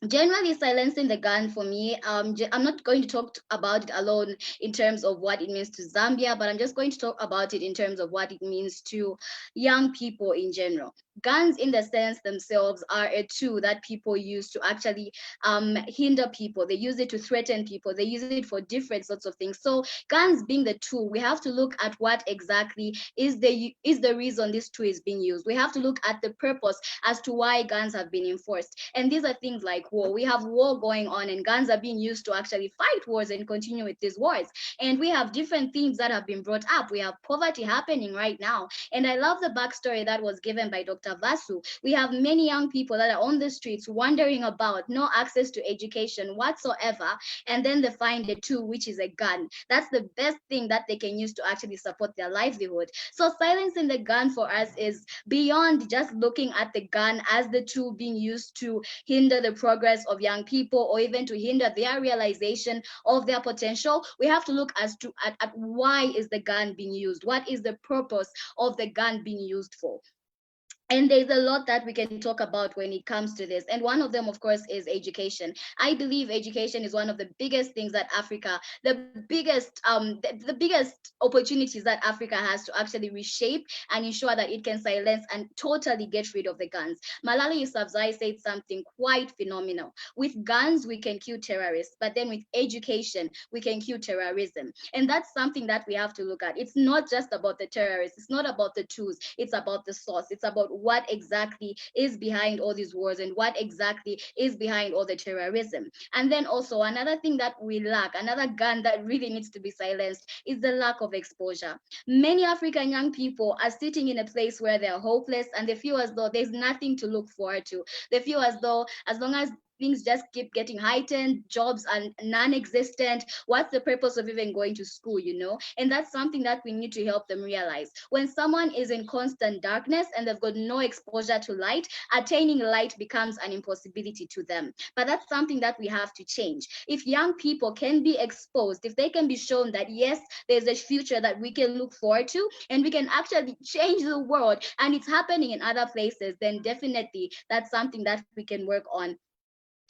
Generally, silencing the gun for me, I'm not going to talk about it alone in terms of what it means to Zambia, but I'm just going to talk about it in terms of what it means to young people in general. Guns in the sense themselves are a tool that people use to actually hinder people. They use it to threaten people. They use it for different sorts of things. So guns being the tool, we have to look at what exactly is the reason this tool is being used. We have to look at the purpose as to why guns have been enforced. And these are things like war. We have war going on and guns are being used to actually fight wars and continue with these wars. And we have different themes that have been brought up. We have poverty happening right now. And I love the backstory that was given by Dr. Vasu. We have many young people that are on the streets wondering about no access to education whatsoever, and then they find a tool, which is a gun. That's the best thing that they can use to actually support their livelihood. So silencing the gun for us is beyond just looking at the gun as the tool being used to hinder the progress progress of young people or even to hinder their realization of their potential, we have to look at why is the gun being used? What is the purpose of the gun being used for? And there's a lot that we can talk about when it comes to this. And one of them, of course, is education. I believe education is one of the biggest things that Africa, the biggest opportunities that Africa has to actually reshape and ensure that it can silence and totally get rid of the guns. Malala Yousafzai said something quite phenomenal. With guns, we can kill terrorists, but then with education, we can kill terrorism. And that's something that we have to look at. It's not just about the terrorists. It's not about the tools. It's about the source. It's about what exactly is behind all these wars and what exactly is behind all the terrorism. And then also another thing that we lack, another gun that really needs to be silenced, is the lack of exposure. Many African young people are sitting in a place where they're hopeless and they feel as though there's nothing to look forward to. They feel as though as long as things just keep getting heightened, jobs are non-existent, what's the purpose of even going to school, you know? And that's something that we need to help them realize. When someone is in constant darkness and they've got no exposure to light, attaining light becomes an impossibility to them. But that's something that we have to change. If young people can be exposed, if they can be shown that yes, there's a future that we can look forward to and we can actually change the world and it's happening in other places, then definitely that's something that we can work on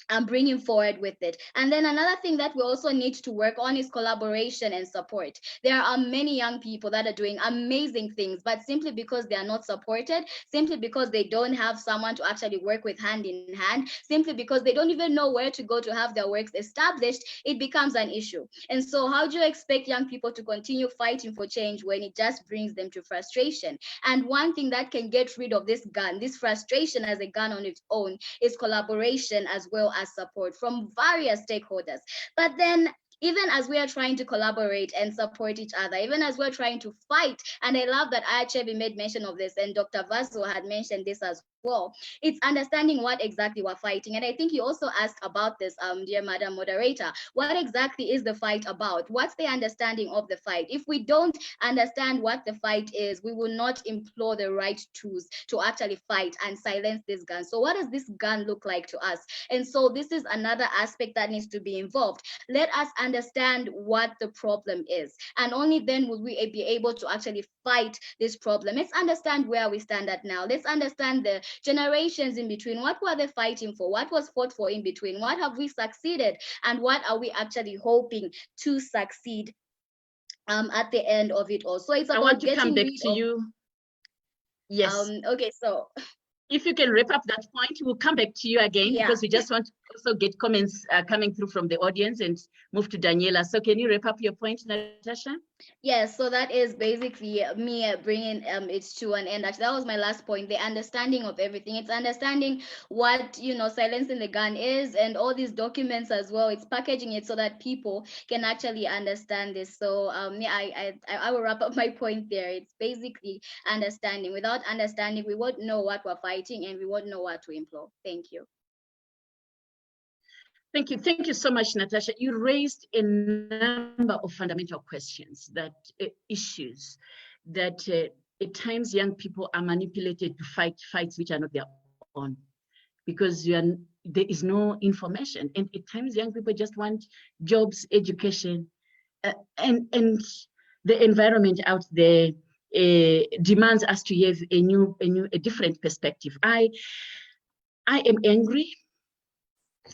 and bringing forward with it. And then another thing that we also need to work on is collaboration and support. There are many young people that are doing amazing things, but simply because they are not supported, simply because they don't have someone to actually work with hand in hand, simply because they don't even know where to go to have their works established, it becomes an issue. And so how do you expect young people to continue fighting for change when it just brings them to frustration? And one thing that can get rid of this gun, this frustration as a gun on its own, is collaboration as well as support from various stakeholders. But then even as we are trying to collaborate and support each other, even as we're trying to fight, and I love that IHB made mention of this and Dr. Vaso had mentioned this as well, it's understanding what exactly we're fighting. And I think you also asked about this, dear Madam Moderator, what exactly is the fight about? What's the understanding of the fight? If we don't understand what the fight is, we will not employ the right tools to actually fight and silence this gun. So what does this gun look like to us? And so this is another aspect that needs to be involved. Let us understand what the problem is, and only then will we be able to actually fight this problem. Let's understand where we stand at now. Let's understand the generations in between. What were they fighting for? What was fought for in between? What have we succeeded? And what are we actually hoping to succeed at the end of it all? So it's about I want to come back to you. Yes. Okay, so if you can wrap up that point, we'll come back to you again, because we just want to also get comments coming through from the audience and move to Daniela. So can you wrap up your point, Natasha? Yes, so that is basically me bringing it to an end. Actually, that was my last point, the understanding of everything. It's understanding what, you know, silencing the gun is, and all these documents as well. It's packaging it so that people can actually understand this. So I will wrap up my point there. It's basically understanding. Without understanding, we won't know what we're fighting and we won't know what to employ. Thank you. Thank you. Thank you so much, Natasha. You raised a number of fundamental questions, that issues that at times young people are manipulated to fight fights which are not their own, because there is no information. And at times young people just want jobs, education, and the environment out there demands us to have a different perspective. I am angry.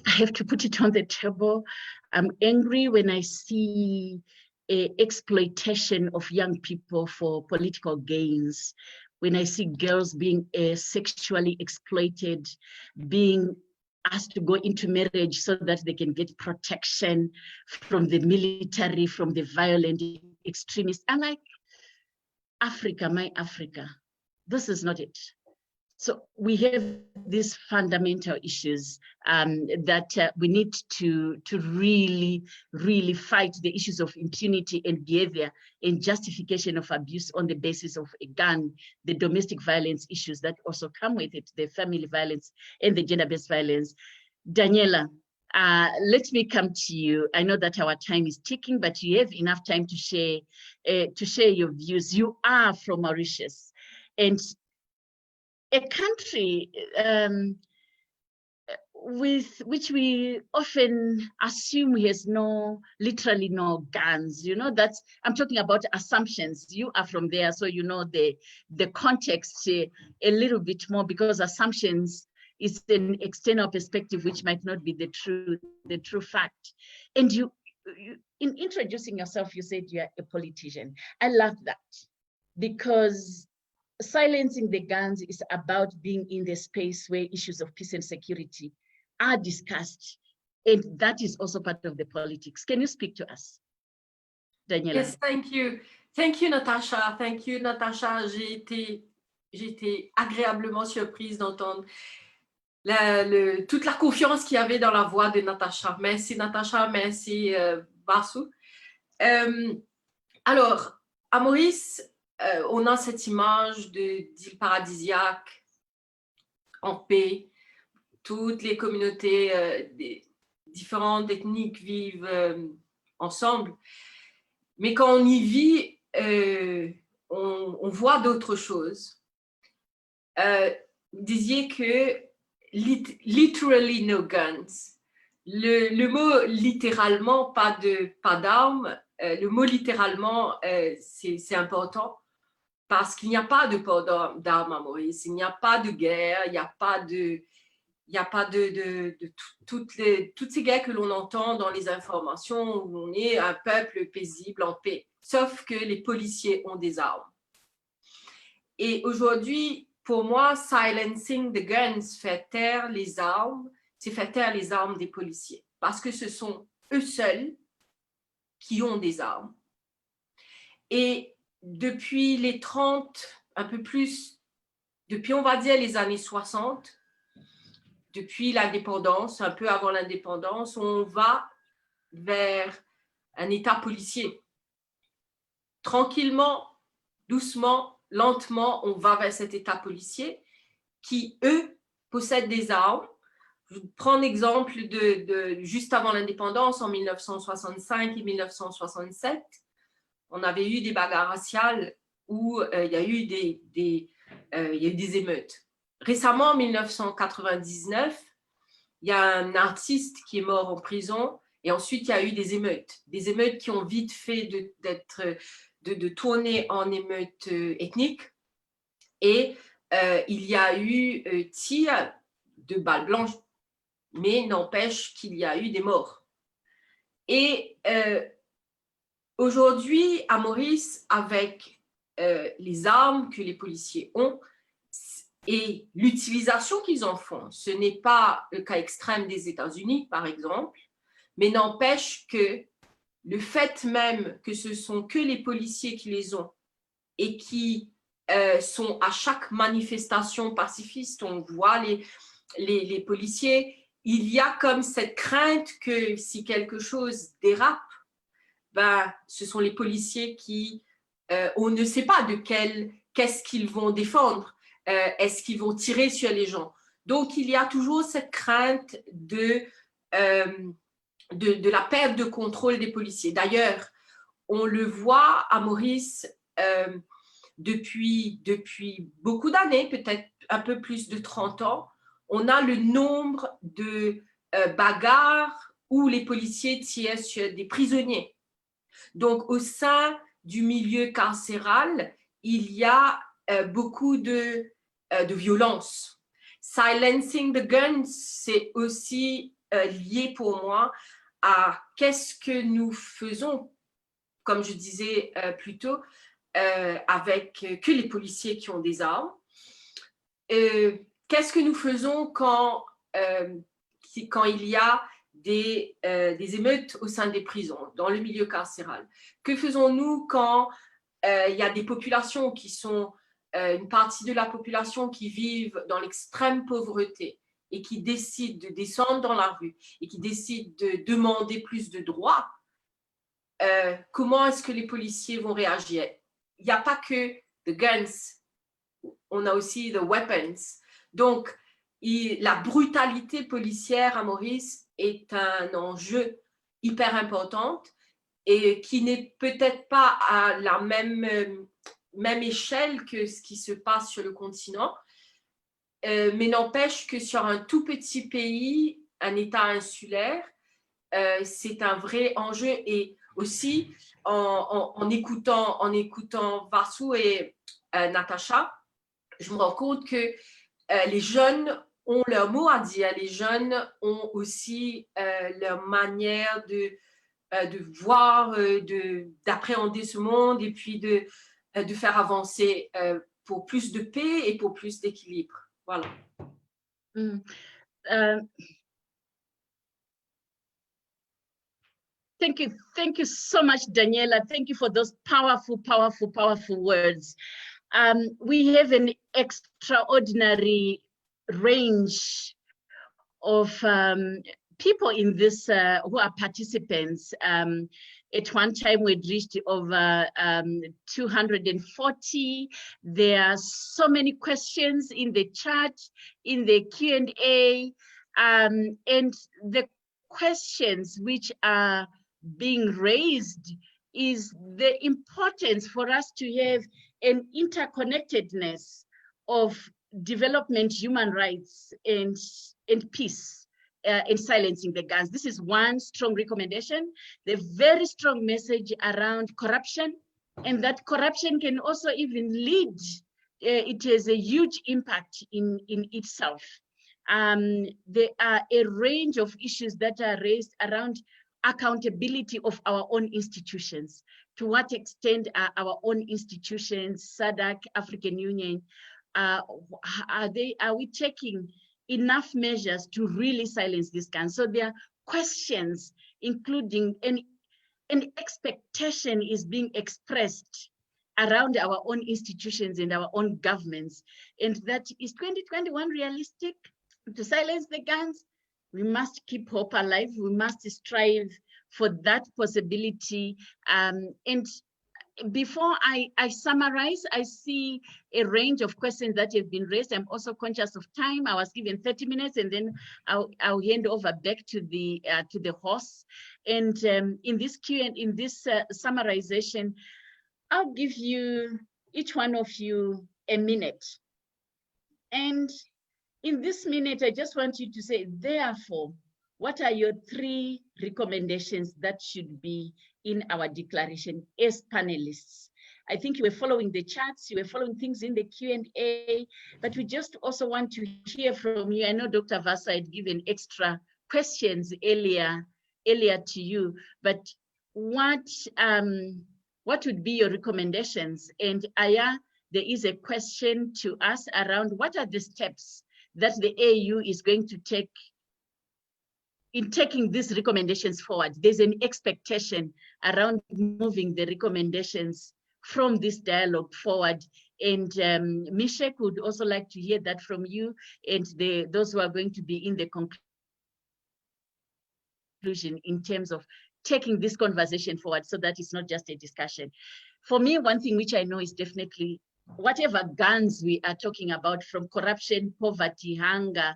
I have to put it on the table. I'm angry when I see exploitation of young people for political gains, when I see girls being sexually exploited, being asked to go into marriage so that they can get protection from the military, from the violent extremists. I'm like, Africa, my Africa, this is not it. So we have these fundamental issues that we need to really, really fight, the issues of impunity and behavior and justification of abuse on the basis of a gun, the domestic violence issues that also come with it, the family violence and the gender-based violence. Daniela, let me come to you. I know that our time is ticking, but you have enough time to share your views. You are from Mauritius, and a country with which we often assume he has literally no guns. You know, I'm talking about assumptions. You are from there, so you know the context a little bit more, because assumptions is an external perspective which might not be the true fact. And you in introducing yourself, you said you're a politician. I love that, because silencing the guns is about being in the space where issues of peace and security are discussed, and that is also part of the politics. Can you speak to us, Daniela? Yes, thank you. Thank you, Natasha. Thank you, Natasha. J'ai été agréablement surprise d'entendre toute la confiance qu'il y avait dans la voix de Natasha. Merci, Natasha. Merci, Basu. Alors, à Maurice, on a cette image d'île paradisiaque, en paix. Toutes les communautés des différentes ethniques vivent ensemble. Mais quand on y vit, on voit d'autres choses. Vous disiez que literally no guns. Le mot littéralement, pas d'armes, le mot littéralement, c'est important, parce qu'il n'y a pas de port d'armes à Maurice, il n'y a pas de guerre, il n'y a pas de toutes ces guerres que l'on entend dans les informations, où on est un peuple paisible en paix, sauf que les policiers ont des armes. Et aujourd'hui, pour moi, silencing the guns, faire taire les armes, c'est faire taire les armes des policiers, parce que ce sont eux seuls qui ont des armes. Et depuis les 30, un peu plus, depuis on va dire les années 60, depuis l'indépendance, un peu avant l'indépendance, on va vers un État policier. Tranquillement, doucement, lentement, on va vers cet État policier qui, eux, possèdent des armes. Je prends l'exemple de juste avant l'indépendance, en 1965 et 1967, on avait eu des bagarres raciales où il y a eu des émeutes. Récemment, en 1999, il y a un artiste qui est mort en prison, et ensuite il y a eu des émeutes qui ont vite fait de tourner en émeutes ethniques, et il y a eu tir de balles blanches, mais n'empêche qu'il y a eu des morts. Et aujourd'hui, à Maurice, avec les armes que les policiers ont, et l'utilisation qu'ils en font, ce n'est pas le cas extrême des États-Unis, par exemple, mais n'empêche que le fait même que ce sont que les policiers qui les ont et qui sont à chaque manifestation pacifiste, on voit les policiers, il y a comme cette crainte que si quelque chose dérape, ben, ce sont les policiers qui, on ne sait pas qu'est-ce qu'ils vont défendre. Est-ce qu'ils vont tirer sur les gens? Donc, il y a toujours cette crainte de la perte de contrôle des policiers. D'ailleurs, on le voit à Maurice depuis beaucoup d'années, peut-être un peu plus de 30 ans, on a le nombre de bagarres où les policiers tirent sur des prisonniers. Donc, au sein du milieu carcéral, il y a beaucoup de violence. Silencing the guns, c'est aussi lié pour moi à qu'est-ce que nous faisons, comme je disais plus tôt, avec que les policiers qui ont des armes. Qu'est-ce que nous faisons quand il y a des émeutes au sein des prisons, dans le milieu carcéral? Que faisons-nous quand il y a des populations qui sont une partie de la population qui vivent dans l'extrême pauvreté et qui décident de descendre dans la rue et qui décident de demander plus de droits? Comment est-ce que les policiers vont réagir? Il n'y a pas que the guns, on a aussi the weapons. Donc, la brutalité policière à Maurice est un enjeu hyper important et qui n'est peut-être pas à la même échelle que ce qui se passe sur le continent. mais n'empêche que sur un tout petit pays, un État insulaire, c'est un vrai enjeu. Et aussi, en écoutant Vasu et Natacha, je me rends compte que les jeunes ont leur mot à dire. Les jeunes ont aussi leur manière de voir, d'appréhender ce monde et puis de faire avancer pour plus de paix et pour plus d'équilibre. Voilà. Thank you so much, Daniela. Thank you for those powerful, powerful, powerful words. We have an extraordinary range of people in this who are participants. At one time, we'd reached over 240. There are so many questions in the chat, in the Q&A, and the questions which are being raised is the importance for us to have an interconnectedness of development, human rights, and peace. In silencing the guns. This is one strong recommendation. The very strong message around corruption, and that corruption can also even lead, it has a huge impact in itself. There are a range of issues that are raised around accountability of our own institutions. To what extent are our own institutions, SADC, African Union, are we taking enough measures to really silence these guns? So there are questions, including an expectation is being expressed around our own institutions and our own governments. And that is 2021 realistic to silence the guns? We must keep hope alive. We must strive for that possibility. And before I summarize, I see a range of questions that have been raised. I'm also conscious of time. I was given 30 minutes, and then I'll hand over back to the host. And in this summarization, I'll give you, each one of you, a minute. And in this minute, I just want you to say, therefore, what are your 3 recommendations that should be in our declaration as panelists? I think you were following the charts, you were following things in the Q&A, but we just also want to hear from you. I know Dr. Vasu had given extra questions earlier to you, but what would be your recommendations? And Aya, there is a question to us around what are the steps that the AU is going to take in taking these recommendations forward. There's an expectation around moving the recommendations from this dialogue forward. And Mishek would also like to hear that from you and those who are going to be in the conclusion in terms of taking this conversation forward so that it's not just a discussion. For me, one thing which I know is definitely whatever guns we are talking about, from corruption, poverty, hunger,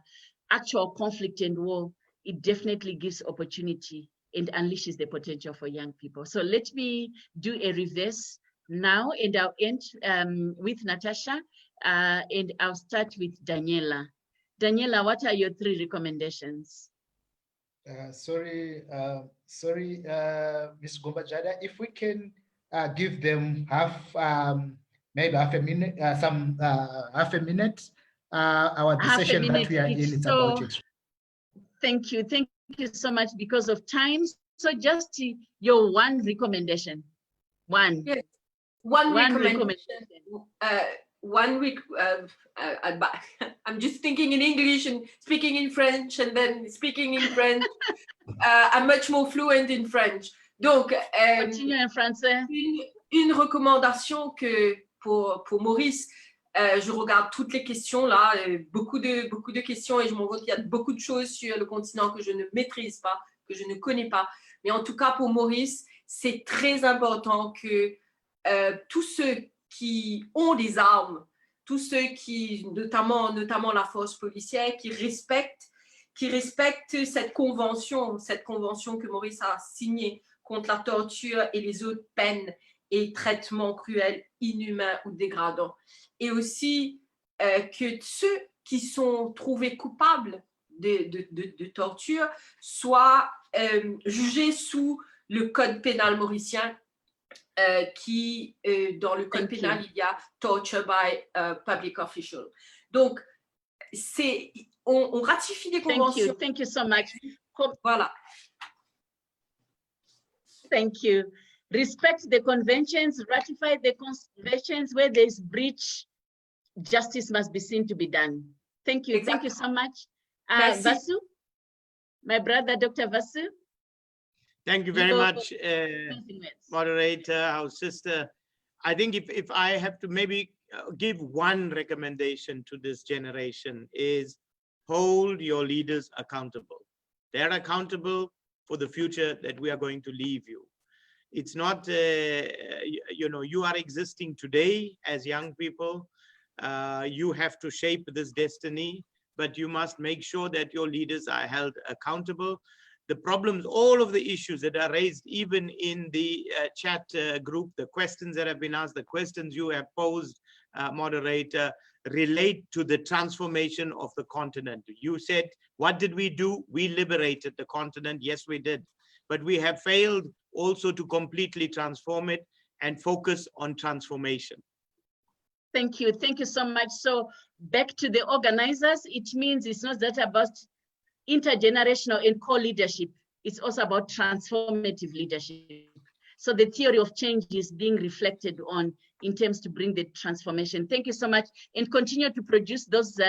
actual conflict and war, it definitely gives opportunity and unleashes the potential for young people. So let me do a reverse now, and I'll end with Natasha, and I'll start with Daniela. Daniela, what are your 3 recommendations? Sorry, Ms. Gombajada, if we can give them maybe half a minute, half a minute, our session that we are in is about it. Thank you so much because of time. So just your 1 recommendation. One. Yes. One recommendation. I'm just thinking in English and speaking in French and then speaking in French. I'm much more fluent in French. Donc, continue en français. Une recommandation que pour Maurice, je regarde toutes les questions là, beaucoup de questions, et je me rends compte qu'il y a beaucoup de choses sur le continent que je ne maîtrise pas, que je ne connais pas. Mais en tout cas, pour Maurice, c'est très important que tous ceux qui ont des armes, tous ceux qui, notamment la force policière, qui respectent cette convention que Maurice a signée contre la torture et les autres peines et traitements cruels, inhumains ou dégradants. Et aussi que qui sont trouvés coupables de torture soient jugés sous le code pénal mauricien qui, dans le code pénal, il y a torture by public official. Donc, on ratifie des conventions. Thank you so much. Voilà. Thank you. Respect the conventions, ratify the conventions. Where there is breach, justice must be seen to be done. Thank you. Exactly. Thank you so much. Vasu, my brother, Dr. Vasu. Thank you very much, moderator, our sister. I think if I have to maybe give one recommendation to this generation is hold your leaders accountable. They're accountable for the future that we are going to leave you. It's not, you know, you are existing today as young people. You have to shape this destiny, but you must make sure that your leaders are held accountable. The problems, all of the issues that are raised, even in the chat group, the questions that have been asked, the questions you have posed, moderator, relate to the transformation of the continent. You said, what did we do? We liberated the continent. Yes, we did. But we have failed also to completely transform it and focus on transformation. Thank you. Thank you so much. So back to the organizers, it means it's not that about intergenerational and co-leadership. It's also about transformative leadership. So the theory of change is being reflected on in terms to bring the transformation. Thank you so much, and continue to produce those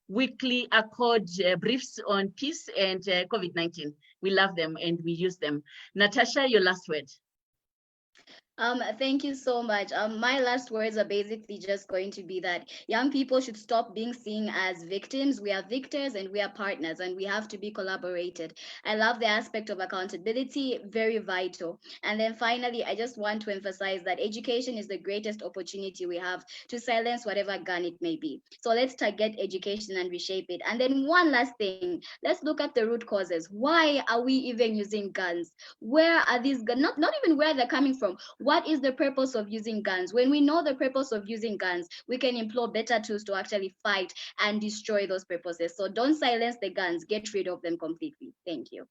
weekly accord briefs on peace and COVID-19. We love them and we use them. Natasha, your last word. Thank you so much. My last words are basically just going to be that young people should stop being seen as victims. We are victors and we are partners, and we have to be collaborated. I love the aspect of accountability, very vital. And then finally, I just want to emphasize that education is the greatest opportunity we have to silence whatever gun it may be. So let's target education and reshape it. And then one last thing, let's look at the root causes. Why are we even using guns? Where are these guns? Not even where they're coming from. What is the purpose of using guns? When we know the purpose of using guns, we can employ better tools to actually fight and destroy those purposes. So don't silence the guns, get rid of them completely. Thank you.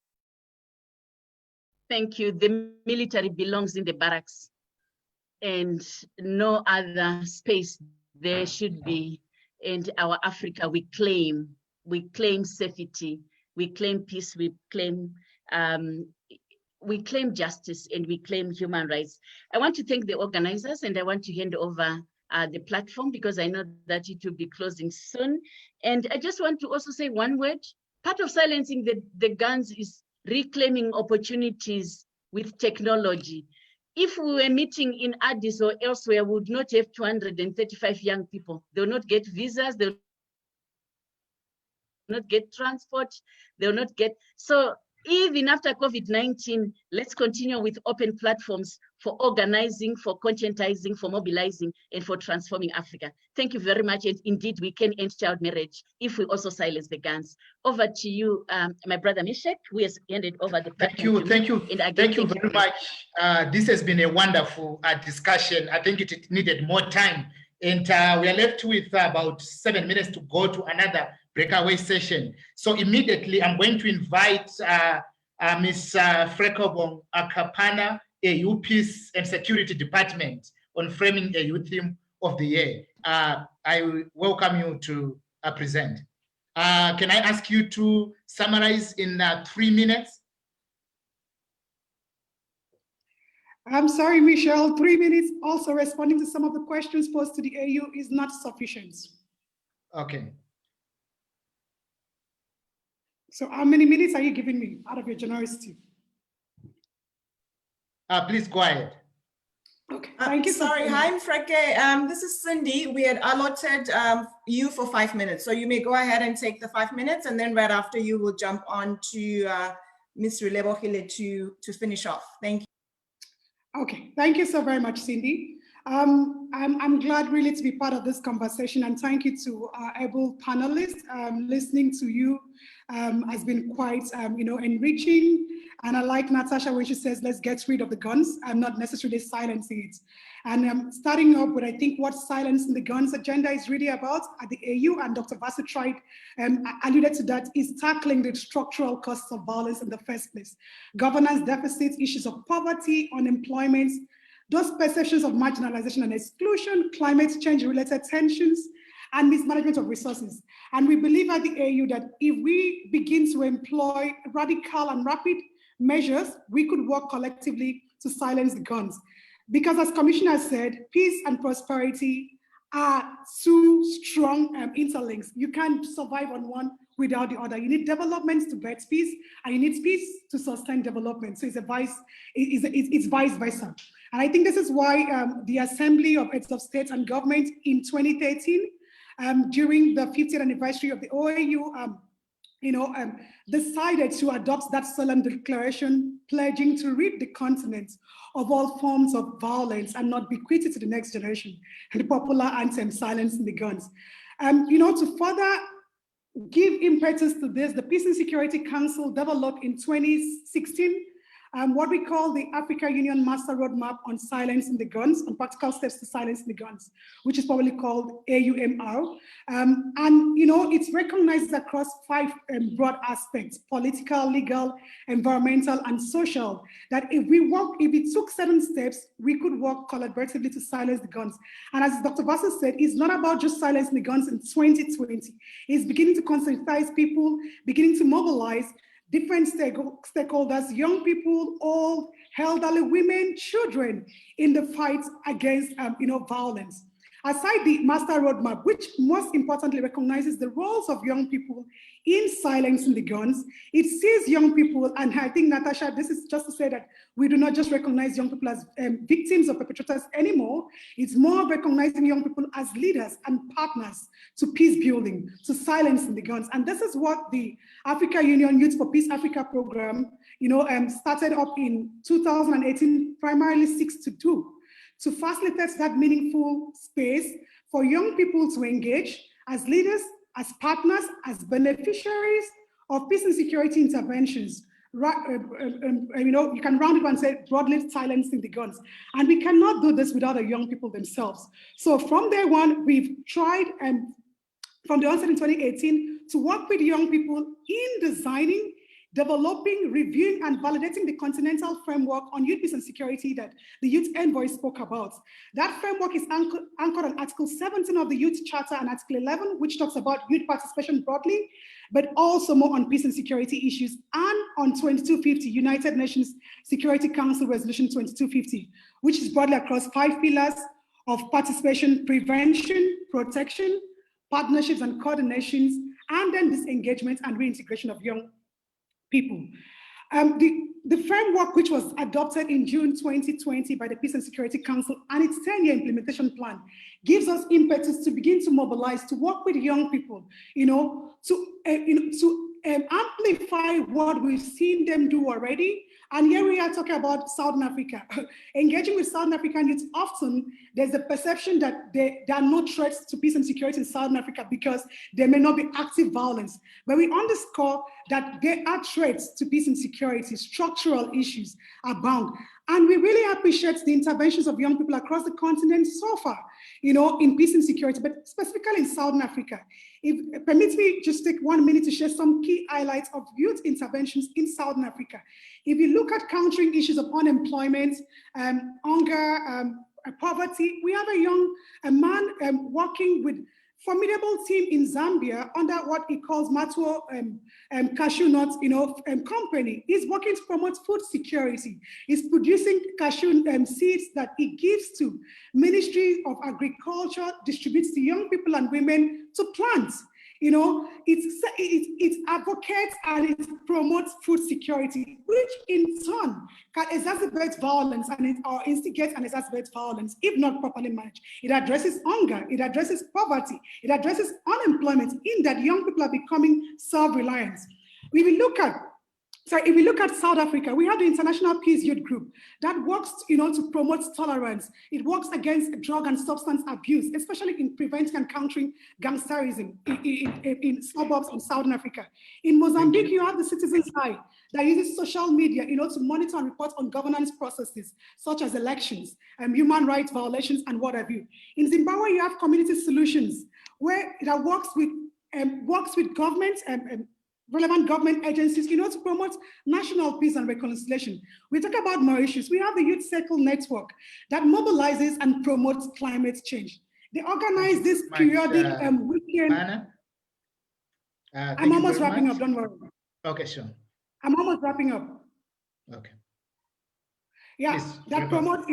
Thank you. The military belongs in the barracks and no other space there should be. And our Africa, we claim safety, we claim peace, we claim justice, and we claim human rights. I want to thank the organizers, and I want to hand over the platform because I know that it will be closing soon. And I just want to also say one word. Part of silencing the guns is reclaiming opportunities with technology. If we were meeting in Addis or elsewhere, we would not have 235 young people. They will not get visas, they will not get transport, they will not get, so even after COVID-19, let's continue with open platforms for organizing, for conscientizing, for mobilizing, and for transforming Africa. Thank you very much. And indeed, we can end child marriage if we also silence the guns. Over to you, my brother Meshek, who has handed over the platform. Thank you very much. This has been a wonderful discussion. I think it needed more time. And we are left with about 7 minutes to go to another breakaway session. So immediately I'm going to invite Ms. Frekobong Akapana, AU Peace and Security Department, on framing AU theme of the year. I will welcome you to present. Can I ask you to summarize in 3 minutes? I'm sorry, Michelle, 3 minutes also responding to some of the questions posed to the AU is not sufficient. Okay. So how many minutes are you giving me out of your generosity? Please go ahead. Okay, thank you. Sorry, hi, I'm Freke. This is Cindy. We had allotted you for 5 minutes. So you may go ahead and take the 5 minutes, and then right after you will jump on to Ms. Relebohile to finish off. Thank you. Okay, thank you so very much, Cindy. I'm glad really to be part of this conversation, and thank you to our able panelists. Listening to you has been quite enriching. And I like Natasha when she says, let's get rid of the guns and not necessarily silencing it. And starting up with, I think, what Silence in the Guns agenda is really about at the AU, and Dr. Vasu tried, alluded to that, is tackling the structural causes of violence in the first place. Governance deficits, issues of poverty, unemployment, those perceptions of marginalization and exclusion, climate change related tensions, and mismanagement of resources. And we believe at the AU that if we begin to employ radical and rapid measures, we could work collectively to silence the guns. Because as Commissioner said, peace and prosperity are two strong interlinks. You can't survive on one without the other. You need development to birth peace, and you need peace to sustain development. So it's vice versa. And I think this is why the Assembly of Heads of States and Government in 2013, during the 50th anniversary of the OAU, decided to adopt that solemn declaration, pledging to rid the continent of all forms of violence and not bequeath it to the next generation. And the popular anthem, Silence in the Guns. To further give impetus to this, the Peace and Security Council developed in 2016 what we call the Africa Union Master Roadmap on Silence in the Guns, on practical steps to silence the guns, which is probably called AUMR. It's recognized across 5 broad aspects: political, legal, environmental, and social, that if we took 7 steps, we could work collaboratively to silence the guns. And as Dr. Vasu said, it's not about just silencing the guns in 2020. It's beginning to conscientize people, beginning to mobilize different stakeholders, young people, old, elderly, women, children, in the fight against violence. Aside the Master Roadmap, which most importantly recognizes the roles of young people in silencing the guns, it sees young people, and I think, Natasha, this is just to say that we do not just recognize young people as victims or perpetrators anymore. It's more recognizing young people as leaders and partners to peace building, to silencing the guns. And this is what the Africa Union Youth for Peace Africa program, started up in 2018, primarily seeks to do, to facilitate that meaningful space for young people to engage as leaders, as partners, as beneficiaries of peace and security interventions. You can round it and say broadly silencing the guns. And we cannot do this without the young people themselves. So from day one, we've tried, from the onset in 2018, to work with young people in designing, developing, reviewing, and validating the continental framework on youth peace and security that the Youth Envoy spoke about. That framework is anchored on Article 17 of the Youth Charter and Article 11, which talks about youth participation broadly, but also more on peace and security issues, and on 2250, United Nations Security Council Resolution 2250, which is broadly across 5 pillars of participation, prevention, protection, partnerships and coordinations, and then disengagement and reintegration of young people. The framework, which was adopted in June 2020 by the Peace and Security Council, and its 10-year implementation plan, gives us impetus to begin to mobilize, to work with young people, to amplify what we've seen them do already. And here we are talking about Southern Africa. Engaging with Southern African youth, often there's a perception that there are no threats to peace and security in Southern Africa because there may not be active violence. But we underscore that there are threats to peace and security, structural issues abound. And we really appreciate the interventions of young people across the continent so far, in peace and security, but specifically in Southern Africa. If permits me just take 1 minute to share some key highlights of youth interventions in Southern Africa. If you look at countering issues of unemployment, hunger, poverty, we have a man working with formidable team in Zambia under what he calls Matuo Cashew Nut Company. He's working to promote food security. He's producing cashew seeds that he gives to Ministry of Agriculture, distributes to young people and women to plant. It advocates and it promotes food security, which in turn can exacerbate violence or instigate and exacerbate violence if not properly managed. It addresses hunger, it addresses poverty, it addresses unemployment, in that young people are becoming self-reliant. We will look at So if we look at South Africa, we have the International Peace Youth Group that works, to promote tolerance. It works against drug and substance abuse, especially in preventing and countering gangsterism in suburbs in Southern Africa. In Mozambique, you have the Citizens Eye that uses social media, to monitor and report on governance processes, such as elections, human rights violations, and what have you. In Zimbabwe, you have Community Solutions, where that works with government and relevant government agencies, to promote national peace and reconciliation. We talk about Mauritius. We have the Youth Circle Network that mobilizes and promotes climate change. They organize this periodic weekend. I'm almost wrapping up, don't worry. Okay, sure. I'm almost wrapping up. Okay. Yeah, Please, that promote,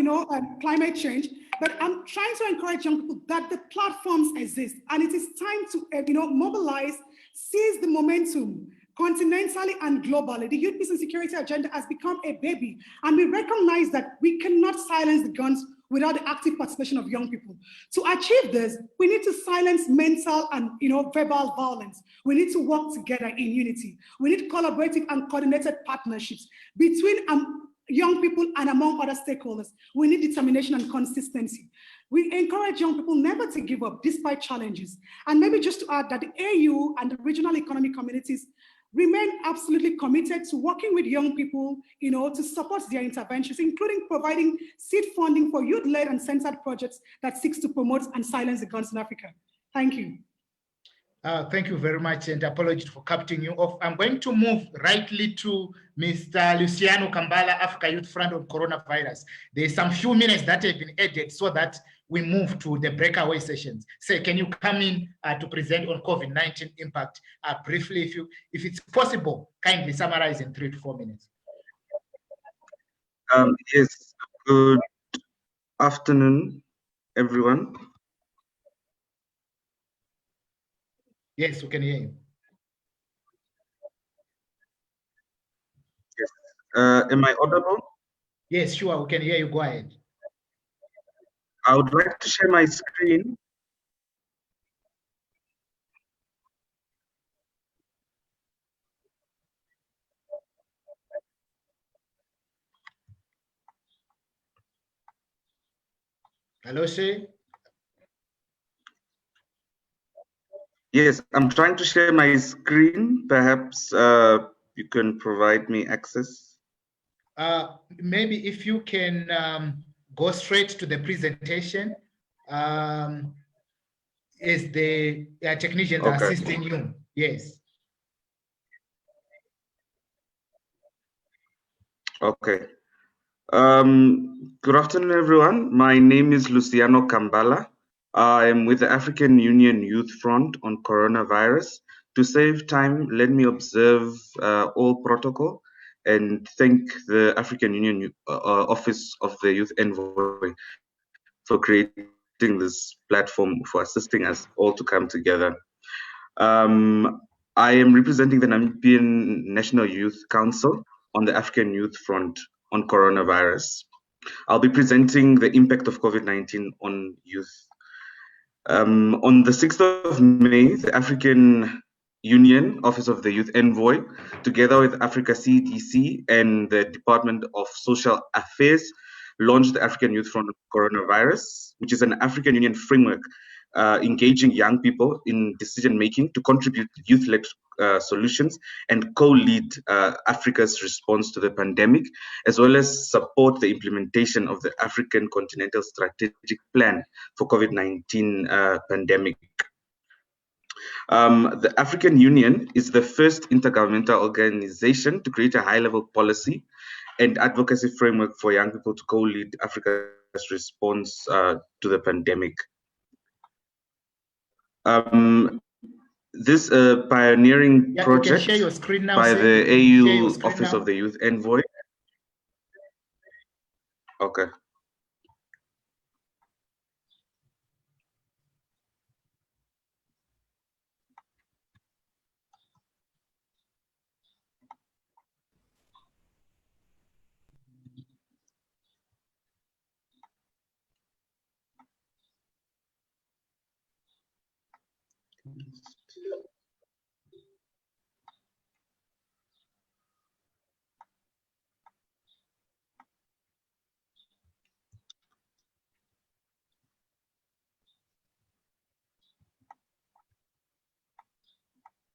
climate change. But I'm trying to encourage young people that the platforms exist, and it is time to, mobilize, seize the momentum continentally and globally. The youth peace and security agenda has become a baby, and we recognize that we cannot silence the guns without the active participation of young people. To achieve this, we need to silence mental and verbal violence. We need to work together in unity. We need collaborative and coordinated partnerships between young people and among other stakeholders. We need determination and consistency. We encourage young people never to give up despite challenges. And maybe just to add that the AU and the regional economic communities remain absolutely committed to working with young people, to support their interventions, including providing seed funding for youth-led and centered projects that seeks to promote and silence the guns in Africa. Thank you. Thank you very much, and apologies for cutting you off. I'm going to move rightly to Mr. Luciano Kambala, Africa Youth Front on Coronavirus. There's some few minutes that have been added so that we move to the breakaway sessions. So can you come in to present on COVID-19 impact briefly, if it's possible, kindly summarize in 3 to 4 minutes. Yes, good afternoon, everyone. Yes, we can hear you. Yes. Am I audible? Yes, sure, we can hear you. Go ahead. I would like to share my screen. Hello, Shay. Yes, I'm trying to share my screen. Perhaps you can provide me access. Maybe if you can go straight to the presentation as the technicians are assisting you. Yes. Okay. Good afternoon, everyone. My name is Luciano Kambala. I am with the African Union Youth Front on Coronavirus. To save time, let me observe all protocol and thank the African Union Office of the Youth Envoy for creating this platform, for assisting us all to come together. I am representing the Namibian National Youth Council on the African Youth Front on Coronavirus. I'll be presenting the impact of COVID-19 on youth. On the 6th of May, the African Union Office of the Youth Envoy, together with Africa CDC and the Department of Social Affairs, launched the African Youth Front on Coronavirus, which is an African Union framework engaging young people in decision-making to contribute to youth-led solutions and co-lead Africa's response to the pandemic, as well as support the implementation of the African Continental Strategic Plan for COVID-19 pandemic. The African Union is the first intergovernmental organization to create a high-level policy and advocacy framework for young people to co-lead Africa's response to the pandemic. This pioneering project by the AU Office of the Youth Envoy. Okay.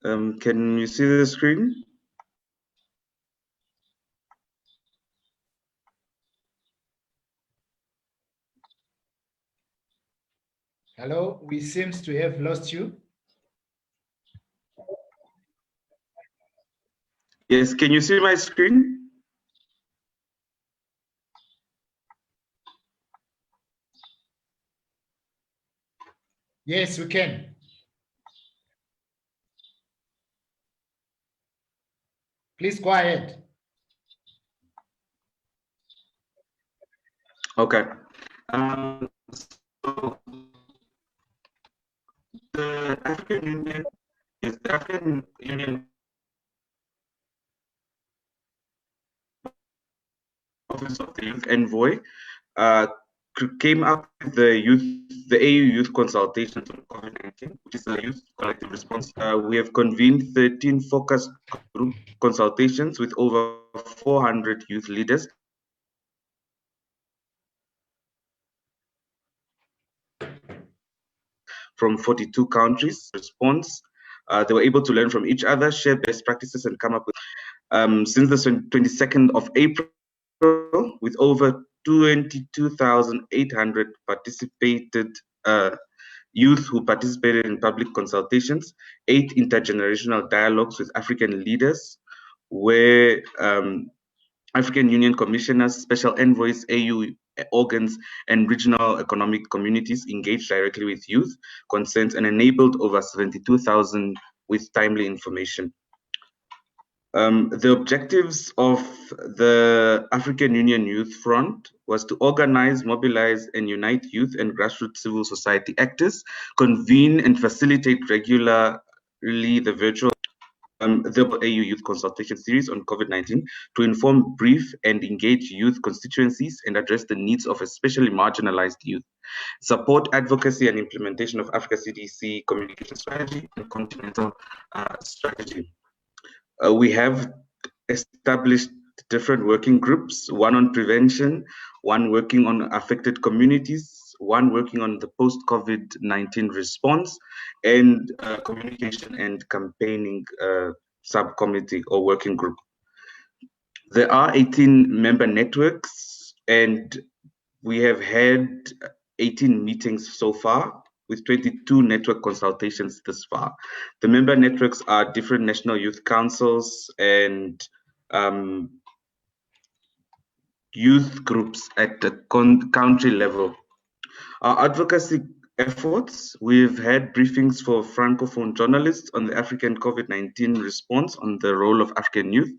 Can you see the screen? Hello, we seems to have lost you. Yes, can you see my screen? Yes, we can. Please go ahead. Okay. So the African Union is the African Union Office of the Youth Envoy came up with the AU Youth Consultations on COVID-19, which is a youth collective response. We have convened 13 focus group consultations with over 400 youth leaders from 42 countries. Response. They were able to learn from each other, share best practices, and come up with. Since the 22nd of April, with over 22,800 participated youth who participated in public consultations, 8 intergenerational dialogues with African leaders, where African Union commissioners, special envoys, AU organs, and regional economic communities engaged directly with youth concerns and enabled over 72,000 with timely information. The objectives of the African Union Youth Front was to organize, mobilize, and unite youth and grassroots civil society actors, convene and facilitate regularly the virtual the AU Youth Consultation Series on COVID-19 to inform, brief, and engage youth constituencies and address the needs of especially marginalized youth, support advocacy and implementation of Africa CDC communication strategy and continental strategy. We have established different working groups, one on prevention, one working on affected communities, one working on the post-COVID-19 response, and communication and campaigning subcommittee or working group. There are 18 member networks, and we have had 18 meetings so far, with 22 network consultations this far. The member networks are different national youth councils and youth groups at the country level. Our advocacy efforts, we've had briefings for Francophone journalists on the African COVID-19 response on the role of African youth,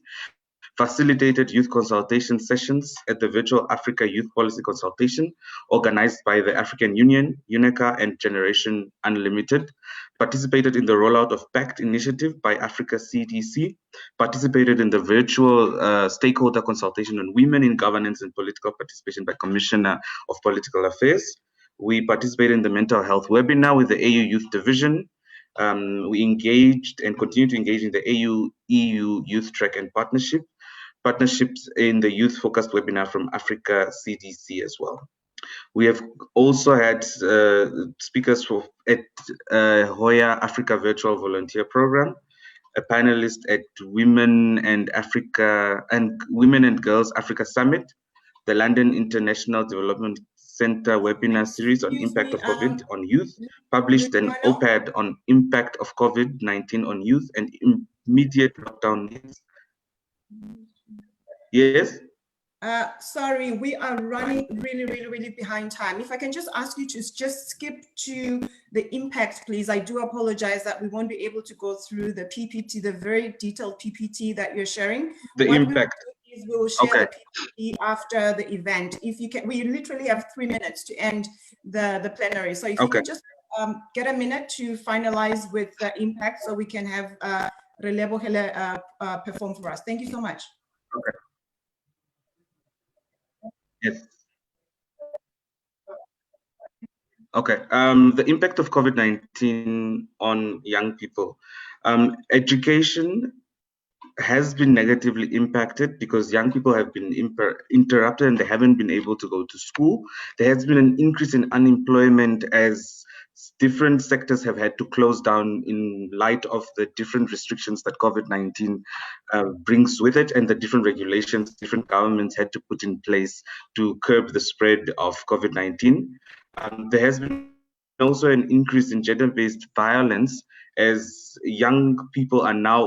facilitated youth consultation sessions at the virtual Africa Youth Policy Consultation organized by the African Union, UNECA, and Generation Unlimited, participated in the rollout of PACT initiative by Africa CDC, participated in the virtual stakeholder consultation on women in governance and political participation by Commissioner of Political Affairs. We participated in the mental health webinar with the AU Youth Division. We engaged and continue to engage in the AU-EU Youth Track and partnerships in the youth-focused webinar from Africa CDC as well. We have also had speakers at Hoya Africa Virtual Volunteer Program, a panelist at Women and Girls Africa Summit, the London International Development Center webinar series on impact of COVID on youth, published an op-ed on impact of COVID-19 on youth and immediate lockdown needs. Yes? Sorry, we are running really behind time. If I can just ask you to just skip to the impact, please. I do apologize that we won't be able to go through the PPT, the very detailed PPT that you're sharing. The impact. We will share the PPT after the event. If you can, we literally have 3 minutes to end the plenary. So if you can just get a minute to finalize with the impact so we can have Relebohile perform for us. Thank you so much. Okay. Yes. Okay. The impact of COVID-19 on young people. Education has been negatively impacted because young people have been interrupted and they haven't been able to go to school. There has been an increase in unemployment as different sectors have had to close down in light of the different restrictions that COVID-19 brings with it, and the different regulations different governments had to put in place to curb the spread of COVID-19. There has been also an increase in gender-based violence, as young people are now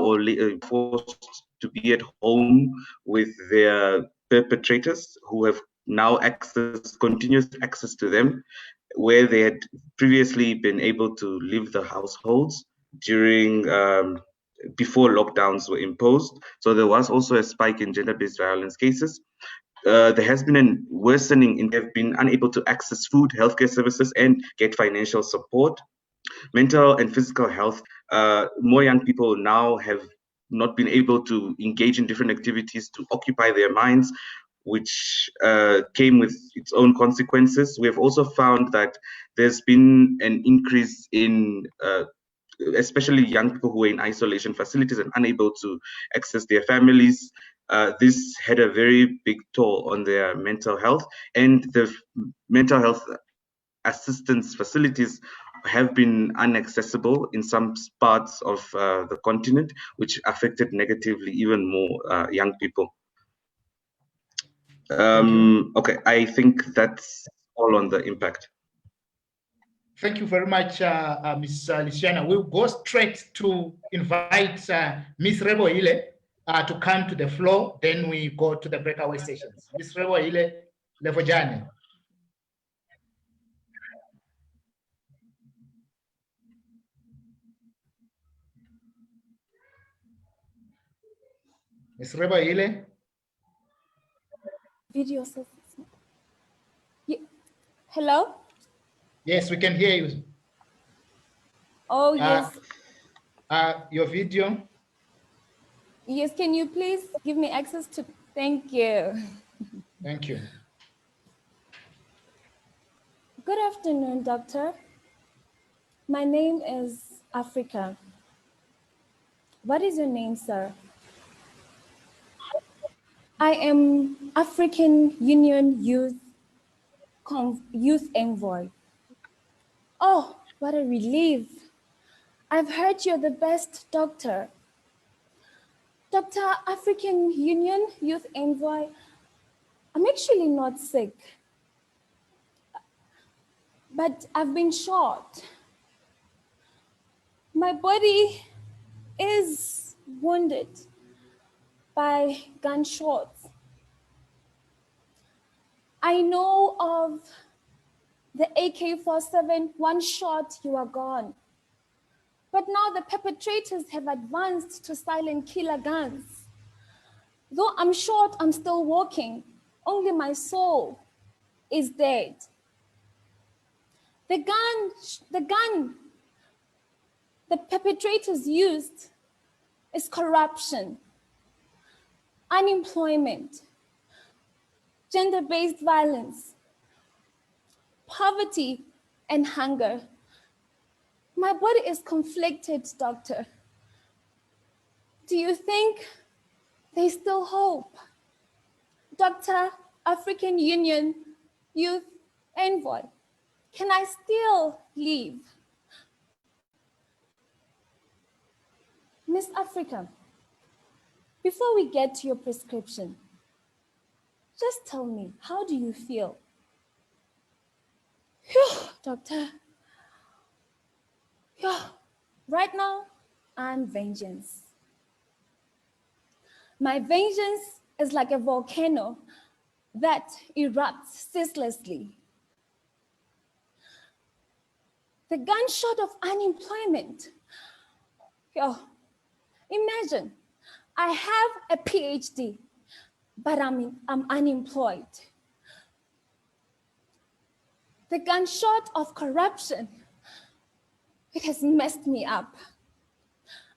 forced to be at home with their perpetrators, who have now continuous access to them, where they had previously been able to leave the households during before lockdowns were imposed. So there was also a spike in gender-based violence cases. There has been a worsening in they've been unable to access food, healthcare services, and get financial support. Mental and physical health. More young people now have not been able to engage in different activities to occupy their minds, which came with its own consequences. We have also found that there's been an increase in especially young people who are in isolation facilities and unable to access their families. This had a very big toll on their mental health, and the mental health assistance facilities have been inaccessible in some parts of the continent, which affected negatively even more young people. Okay, I think that's all on the impact. Thank you very much, Ms. Luciana. We'll go straight to invite Ms. Rebohile to come to the floor. Then we go to the breakaway sessions. Ms. Rebohile Lefojane. Ms. Rebohile. Video. Hello? Yes, we can hear you. Oh, yes. Your video. Yes, can you please give me access to, thank you. Thank you. Good afternoon, doctor. My name is Africa. What is your name, sir? I am African Union Youth Envoy. Oh, what a relief. I've heard you're the best doctor. Dr. African Union Youth Envoy, I'm actually not sick, but I've been shot. My body is wounded by gunshots. I know of the AK-47, one shot, you are gone. But now the perpetrators have advanced to silent killer guns. Though I'm short, I'm still walking. Only my soul is dead. The gun the perpetrators used is corruption, unemployment, gender-based violence, poverty, and hunger. My body is conflicted, doctor. Do you think there's still hope? Dr. African Union Youth Envoy, can I still live? Miss Africa, before we get to your prescription, just tell me, how do you feel? Phew, doctor. Phew. Right now, I'm vengeance. My vengeance is like a volcano that erupts ceaselessly. The gunshot of unemployment. Yo, imagine, I have a PhD, but I'm unemployed. The gunshot of corruption, it has messed me up.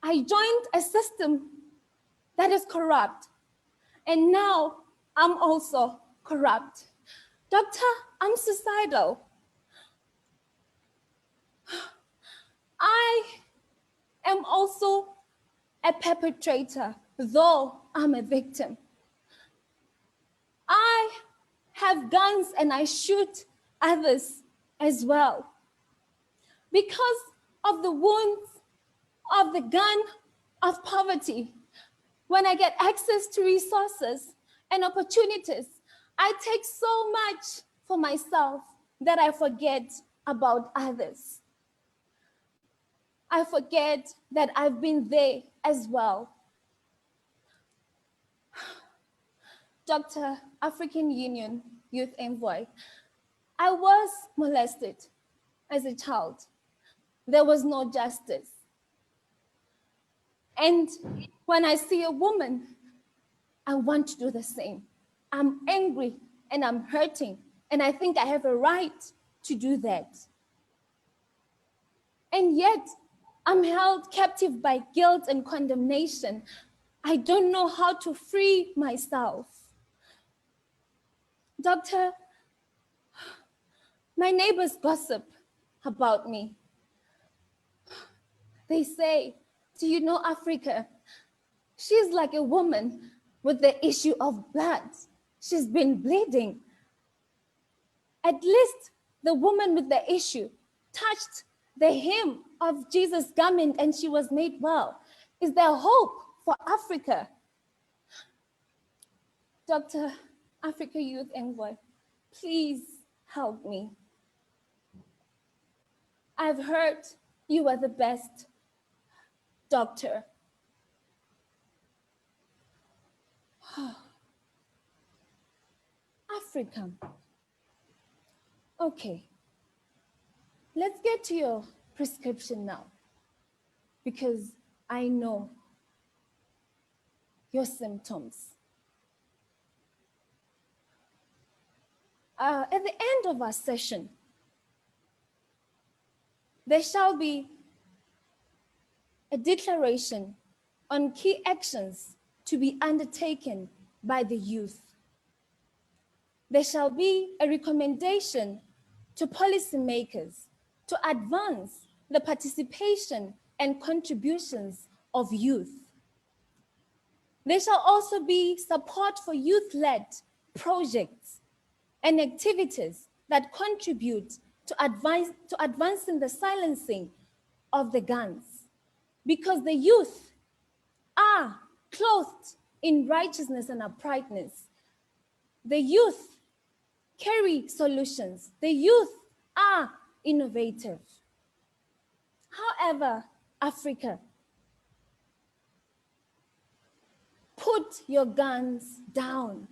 I joined a system that is corrupt, and now I'm also corrupt. Doctor, I'm suicidal. I am also a perpetrator, though I'm a victim. I have guns and I shoot others as well. because of the wounds of the gun of poverty. When I get access to resources and opportunities, I take so much for myself that I forget about others. I forget that I've been there as well. Dr. African Union Youth Envoy, I was molested as a child. There was no justice. And when I see a woman, I want to do the same. I'm angry and I'm hurting, and I think I have a right to do that. And yet, I'm held captive by guilt and condemnation. I don't know how to free myself. Doctor, my neighbors gossip about me. They say, do you know Africa? She's like a woman with the issue of blood. She's been bleeding. At least the woman with the issue touched the hem of Jesus' garment and she was made well. Is there hope for Africa? Dr. Africa Youth Envoy, please help me. I've heard you are the best doctor. Africa. Okay, let's get to your prescription now, because I know your symptoms. At the end of our session, there shall be a declaration on key actions to be undertaken by the youth. There shall be a recommendation to policymakers to advance the participation and contributions of youth. There shall also be support for youth-led projects and activities that contribute to advancing the silencing of the guns, because the youth are clothed in righteousness and uprightness. The youth carry solutions. The youth are innovative. However, Africa, put your guns down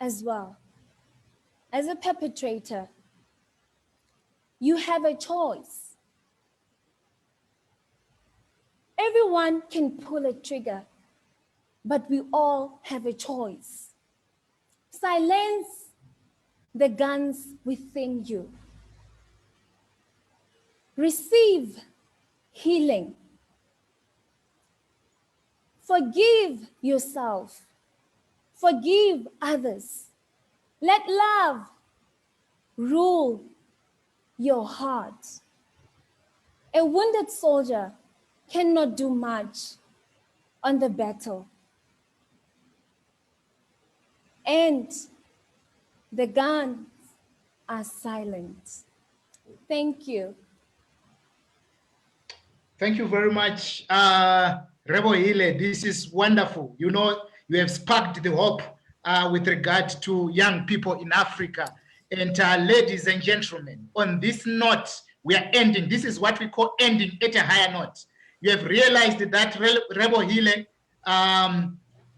as well. As a perpetrator, you have a choice. Everyone can pull a trigger, but we all have a choice. Silence the guns within you. Receive healing. Forgive yourself. Forgive others. Let love rule your heart. A wounded soldier cannot do much on the battle. And the guns are silent. Thank you. Thank you very much, Rebo Hile. This is wonderful. You know, you have sparked the hope with regard to young people in Africa. And ladies and gentlemen, on this note, we are ending. This is what we call ending at a higher note. You have realized that Rebo Hile,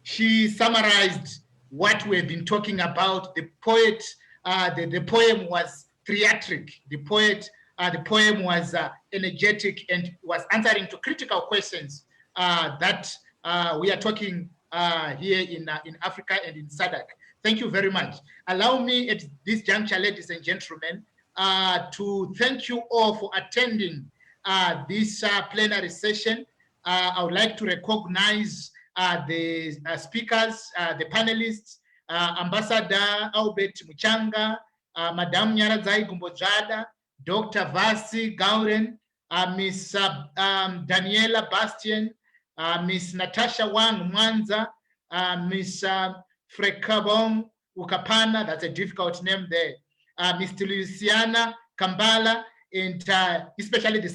she summarized what we have been talking about. The poet, the poem was theatric. The poem was energetic and was answering to critical questions that we are talking here in Africa and in SADC. Thank you very much. Allow me at this juncture, ladies and gentlemen, to thank you all for attending this plenary session. I would like to recognize the speakers, the panelists, Ambassador Albert Muchanga, Madam Nyaradzayi Gumbojada, Dr. Vasi Gauren, Miss Daniela Bastian, Miss Natasha Wang Mwanza, Miss Frekabong Ukapana, that's a difficult name there, Mr. Luciana Kambala, and especially the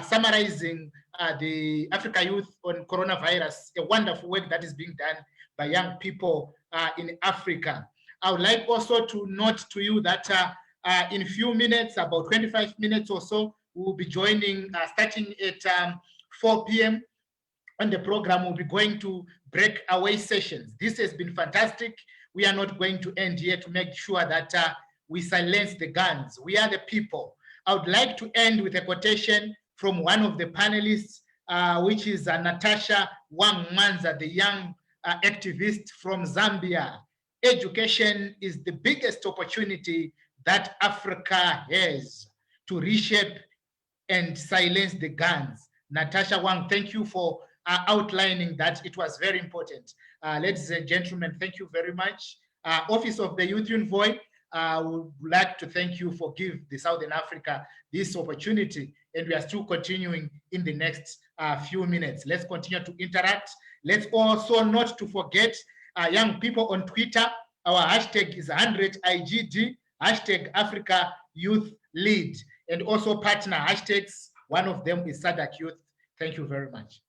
summarizing the Africa Youth on Coronavirus, a wonderful work that is being done by young people in Africa. I would like also to note to you that in a few minutes, about 25 minutes or so, we will be joining, starting at 4 p.m. on the program. We'll be going to breakaway sessions. This has been fantastic. We are not going to end here to make sure that we silence the guns. We are the people. I would like to end with a quotation from one of the panelists, which is Natasha Wang-Manza, the young activist from Zambia. Education is the biggest opportunity that Africa has to reshape and silence the guns. Natasha Wang, thank you for outlining that. It was very important. Ladies and gentlemen, thank you very much. Office of the Youth Envoy, would like to thank you for giving the Southern Africa this opportunity, and we are still continuing in the next few minutes. Let's continue to interact. Let's also not to forget young people on Twitter. Our hashtag is 100IGD, hashtag Africa Youth Lead, and also partner hashtags. One of them is SADC Youth. Thank you very much.